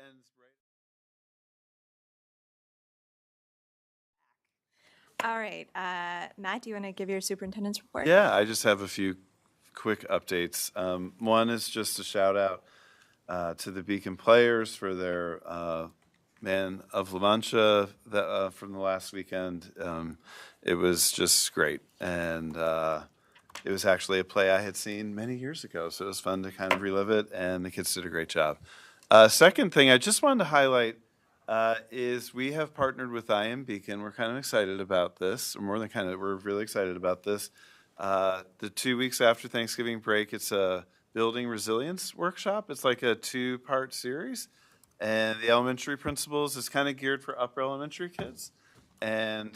ends right. All right, Matt, do you want to give your superintendent's report? Yeah, I just have a few quick updates. One is just a shout out to the Beacon players for their Man of La Mancha from the last weekend. It was just great, and it was actually a play I had seen many years ago, so it was fun to kind of relive it, and the kids did a great job. Second thing I just wanted to highlight is we have partnered with IM Beacon. We're kind of excited about this, or more than kind of, we're really excited about this. The 2 weeks after Thanksgiving break, it's a building resilience workshop. It's like a 2-part series, and the elementary principals is kind of geared for upper elementary kids, and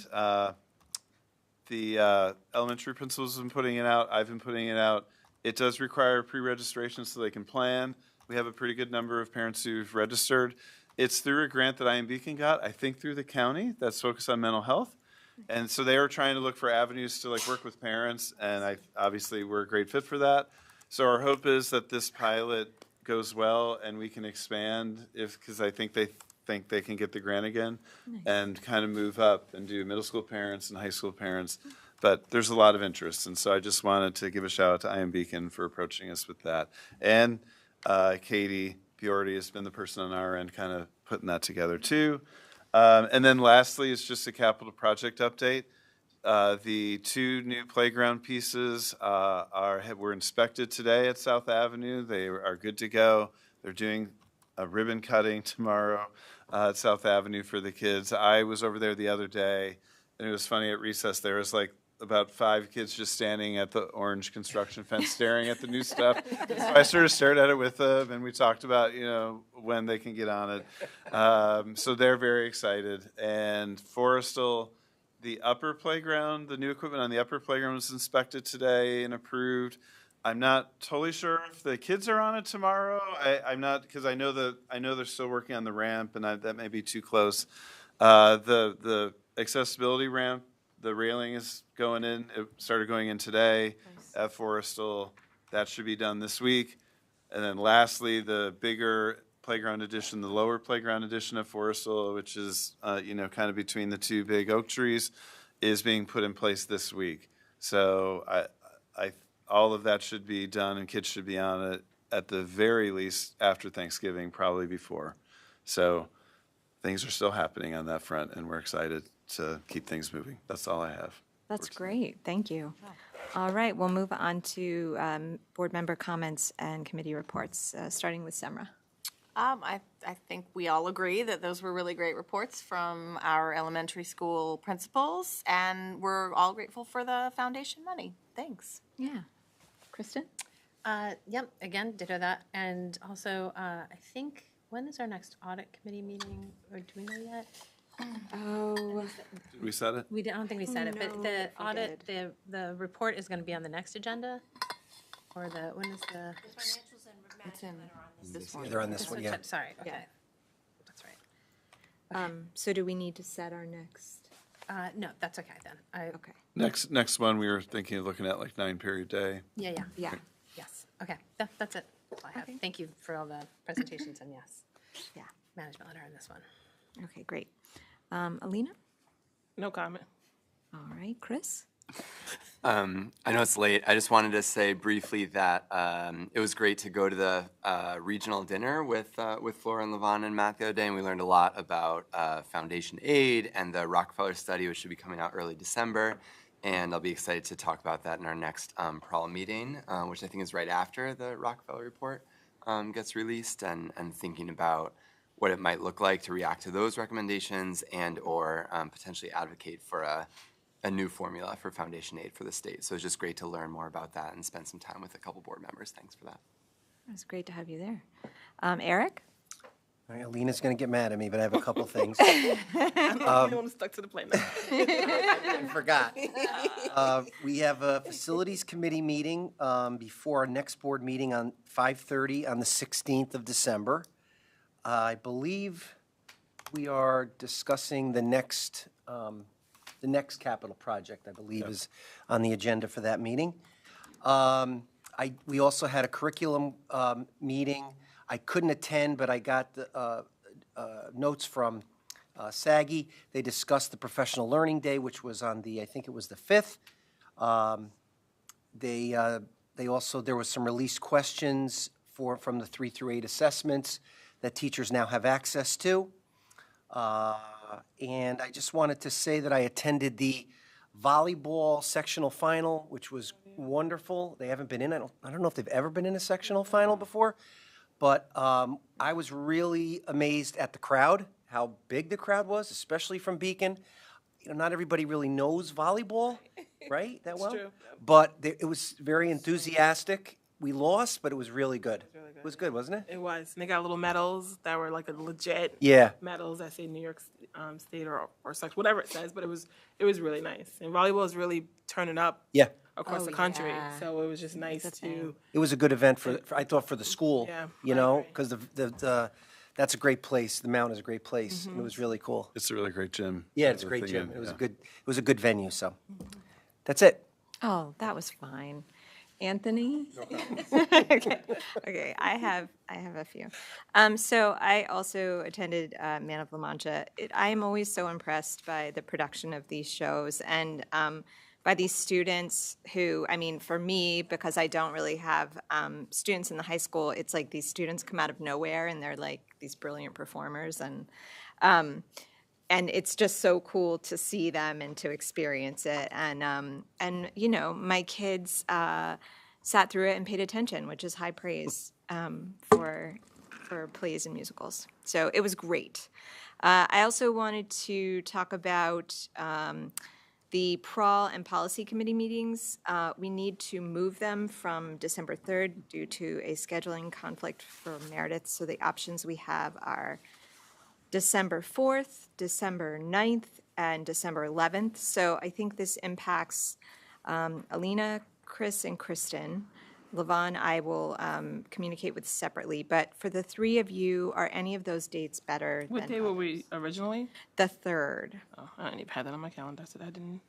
the elementary principals have been putting it out. I've been putting it out. It does require pre-registration so they can plan. We have a pretty good number of parents who've registered. It's through a grant that IM Beacon got, I think through the county, that's focused on mental health. And so they were trying to look for avenues to like work with parents, and obviously we're a great fit for that. So our hope is that this pilot goes well and we can expand because I think they can get the grant again and kind of move up and do middle school parents and high school parents. But there's a lot of interest, and so I just wanted to give a shout out to IM Beacon for approaching us with that. And Katie Biordi has been the person on our end kind of putting that together too. And then lastly, it's just a capital project update. The 2 new playground pieces were inspected today at South Avenue. They are good to go. They're doing a ribbon cutting tomorrow at South Avenue for the kids. I was over there the other day, and it was funny at recess. There was like about 5 kids just standing at the orange construction fence staring at the new stuff. So I sort of stared at it with them, and we talked about, when they can get on it. So they're very excited. And Forrestal, the upper playground, the new equipment on the upper playground was inspected today and approved. I'm not totally sure if the kids are on it tomorrow. I'm not, because I know they're still working on the ramp, and that may be too close. The accessibility ramp, the railing is going in. It started going in today at Forrestal. That should be done this week. And then lastly, the bigger playground addition, the lower playground addition of Forrestal, which is, kind of between the 2 big oak trees, is being put in place this week. So all of that should be done, and kids should be on it at the very least after Thanksgiving, probably before. So things are still happening on that front, and we're excited to keep things moving. That's all I have. That's great. Thank you. All right, we'll move on to board member comments and committee reports, starting with Semra. I think we all agree that those were really great reports from our elementary school principals, and we're all grateful for the foundation money. Thanks. Yeah. Kristen? Yep, again, ditto that. And also, I think, when is our next audit committee meeting, or do we know yet? Oh. Did we set it? I don't think we said it, but the audit, the report is going to be on the next agenda? Or when is the? Financials and it's in this one. They're on this one, yeah. Sorry, okay. Yeah. That's right. So do we need to set our next? No, that's okay then. Okay. Next one, we were thinking of looking at like 9-period day. Yeah. Yeah. Yes, okay, that's it. That's all I have. Okay. Thank you for all the presentations, and yes, Yeah. management letter on this one. Okay, great. Alina? No comment. All right, Chris? I know it's late. I just wanted to say briefly that it was great to go to the regional dinner with Flora and Levon and Matt the other day, and we learned a lot about foundation aid and the Rockefeller study, which should be coming out early December. And I'll be excited to talk about that in our next PRAL meeting, which I think is right after the Rockefeller report gets released, and thinking about what it might look like to react to those recommendations and or potentially advocate for a new formula for foundation aid for the state. So it's just great to learn more about that and spend some time with a couple board members. Thanks for that. It was great to have you there. Eric? All right, Alina's going to get mad at me, but I have a couple things. I'm only stuck to the plan now. I forgot. We have a facilities committee meeting before our next board meeting on 5:30 on the 16th of December. I believe we are discussing the next capital project, I believe, is on the agenda for that meeting. We also had a curriculum meeting. I couldn't attend, but I got notes from SAGI. They discussed the Professional Learning Day, which was on I think it was the 5th. They also, there was some released questions from the 3 through 8 assessments that teachers now have access to. And I just wanted to say that I attended the volleyball sectional final, which was wonderful. They haven't been in, I don't know if they've ever been in a sectional final before, but I was really amazed at the crowd, how big the crowd was, especially from Beacon. You know, not everybody really knows volleyball, right, that well? true. But it was very enthusiastic. We lost, but it was really good. It was good, wasn't it? It was. And they got little medals that were like a legit Yeah. medals that say New York State or such, whatever it says. But it was really nice. And volleyball is really turning up Yeah. across Oh, the country. yeah. So it was just nice to. It was a good event I thought, for the school. Yeah, You I know, agree. because that's a great place. The mountain is a great place. And it was really cool. It's a really great gym. Yeah, it's a The great thing, gym. It was yeah. it was a good venue. So that's it. Oh, that was fine. Anthony? Okay, I have a few. So I also attended Man of La Mancha. I am always so impressed by the production of these shows and by these students who, I mean, for me, because I don't really have students in the high school, it's like these students come out of nowhere and they're like these brilliant performers, and it's just so cool to see them and to experience it. And you know, my kids sat through it and paid attention, which is high praise for plays and musicals. So it was great. I also wanted to talk about the PRAL and policy committee meetings. We need to move them from December 3rd due to a scheduling conflict for Meredith. So the options we have are December 4th, December 9th, and December 11th. So I think this impacts Alina, Chris, and Kristen. Levon, I will communicate with separately. But for the three of you, are any of those dates better What than day were we originally? the 3rd? Oh, I didn't even have that on my calendar, so that didn't.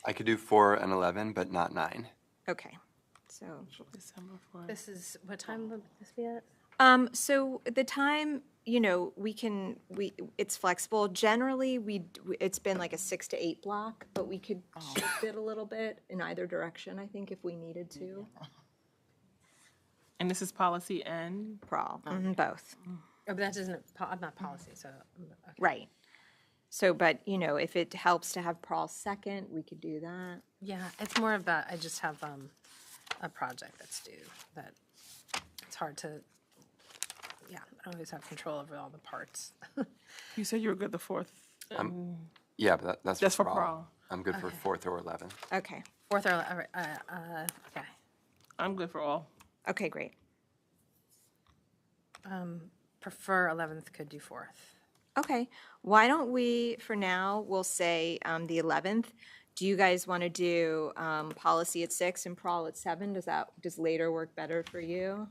I could do 4 and 11, but not 9. Okay. So December 4th. This is, what time would this be at? So the time, you know, it's flexible. Generally, it's been like a 6 to 8 block, but we could shift it a little bit in either direction, I think, if we needed to. And this is policy and. Prawl, both. Oh, but that doesn't, I'm not policy, so. Okay. Right. So, but, you know, if it helps to have Prawl second, we could do that. Yeah, it's more about, I just have a project that's due that it's hard to, yeah, I don't always have control over all the parts. You said you were good the 4th. Yeah, but that's That's for Prawl. Prawl. I'm good for 4th or 11th. Okay. Fourth or, okay. I'm good for all. Okay, great. Prefer 11th, could do 4th. Okay. Why don't we, for now, we'll say the 11th. Do you guys want to do policy at 6 and Prawl at 7? Does later work better for you?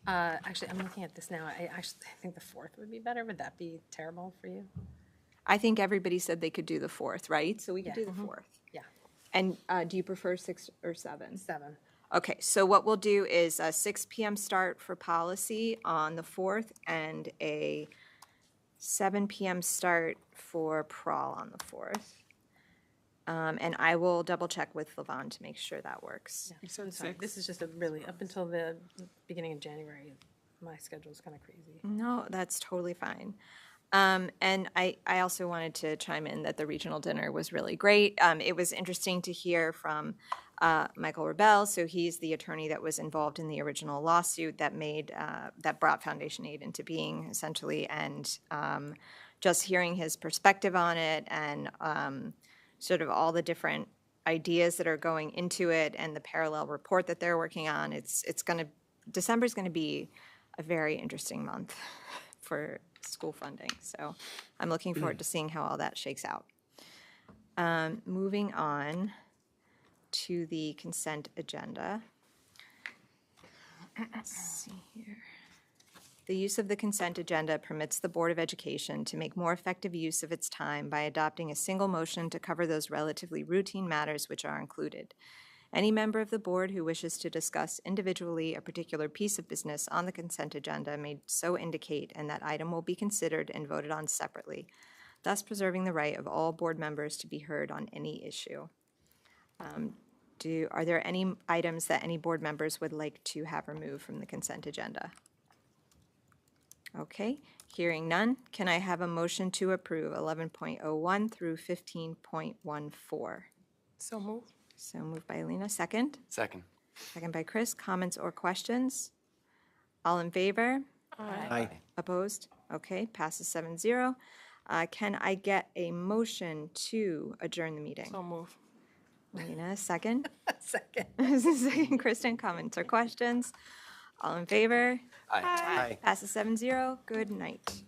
Actually, I'm looking at this now. I think the 4th would be better. Would that be terrible for you? I think everybody said they could do the 4th, right? So we could Yeah. do the 4th. Yeah, And do you prefer 6 or 7? 7. Okay, so what we'll do is a 6 p.m. start for policy on the 4th and a 7 p.m. start for Prawl on the 4th. And I will double check with Levon to make sure that works. You said Sorry, 6. this is just a really, up until the beginning of January, my schedule's kind of crazy. No, that's totally fine. And I also wanted to chime in that the regional dinner was really great. It was interesting to hear from Michael Rebel. So he's the attorney that was involved in the original lawsuit that brought Foundation Aid into being, essentially, and just hearing his perspective on it and sort of all the different ideas that are going into it and the parallel report that they're working on. December's going to be a very interesting month for school funding. So I'm looking forward to seeing how all that shakes out. Moving on to the consent agenda. Let's see here. The use of the consent agenda permits the Board of Education to make more effective use of its time by adopting a single motion to cover those relatively routine matters which are included. Any member of the board who wishes to discuss individually a particular piece of business on the consent agenda may so indicate, and that item will be considered and voted on separately, thus preserving the right of all board members to be heard on any issue. Are there any items that any board members would like to have removed from the consent agenda? Okay, hearing none, can I have a motion to approve 11.01 through 15.14? So move. So moved by Alina, second. Second. Second by Chris. Comments or questions? All in favor? Aye. Opposed? Okay, passes 7-0. Can I get a motion to adjourn the meeting? So move. Alina, second. Second. Second, Kristen. Comments or questions? All in favor? Aye. Aye. Passes 7-0. Good night.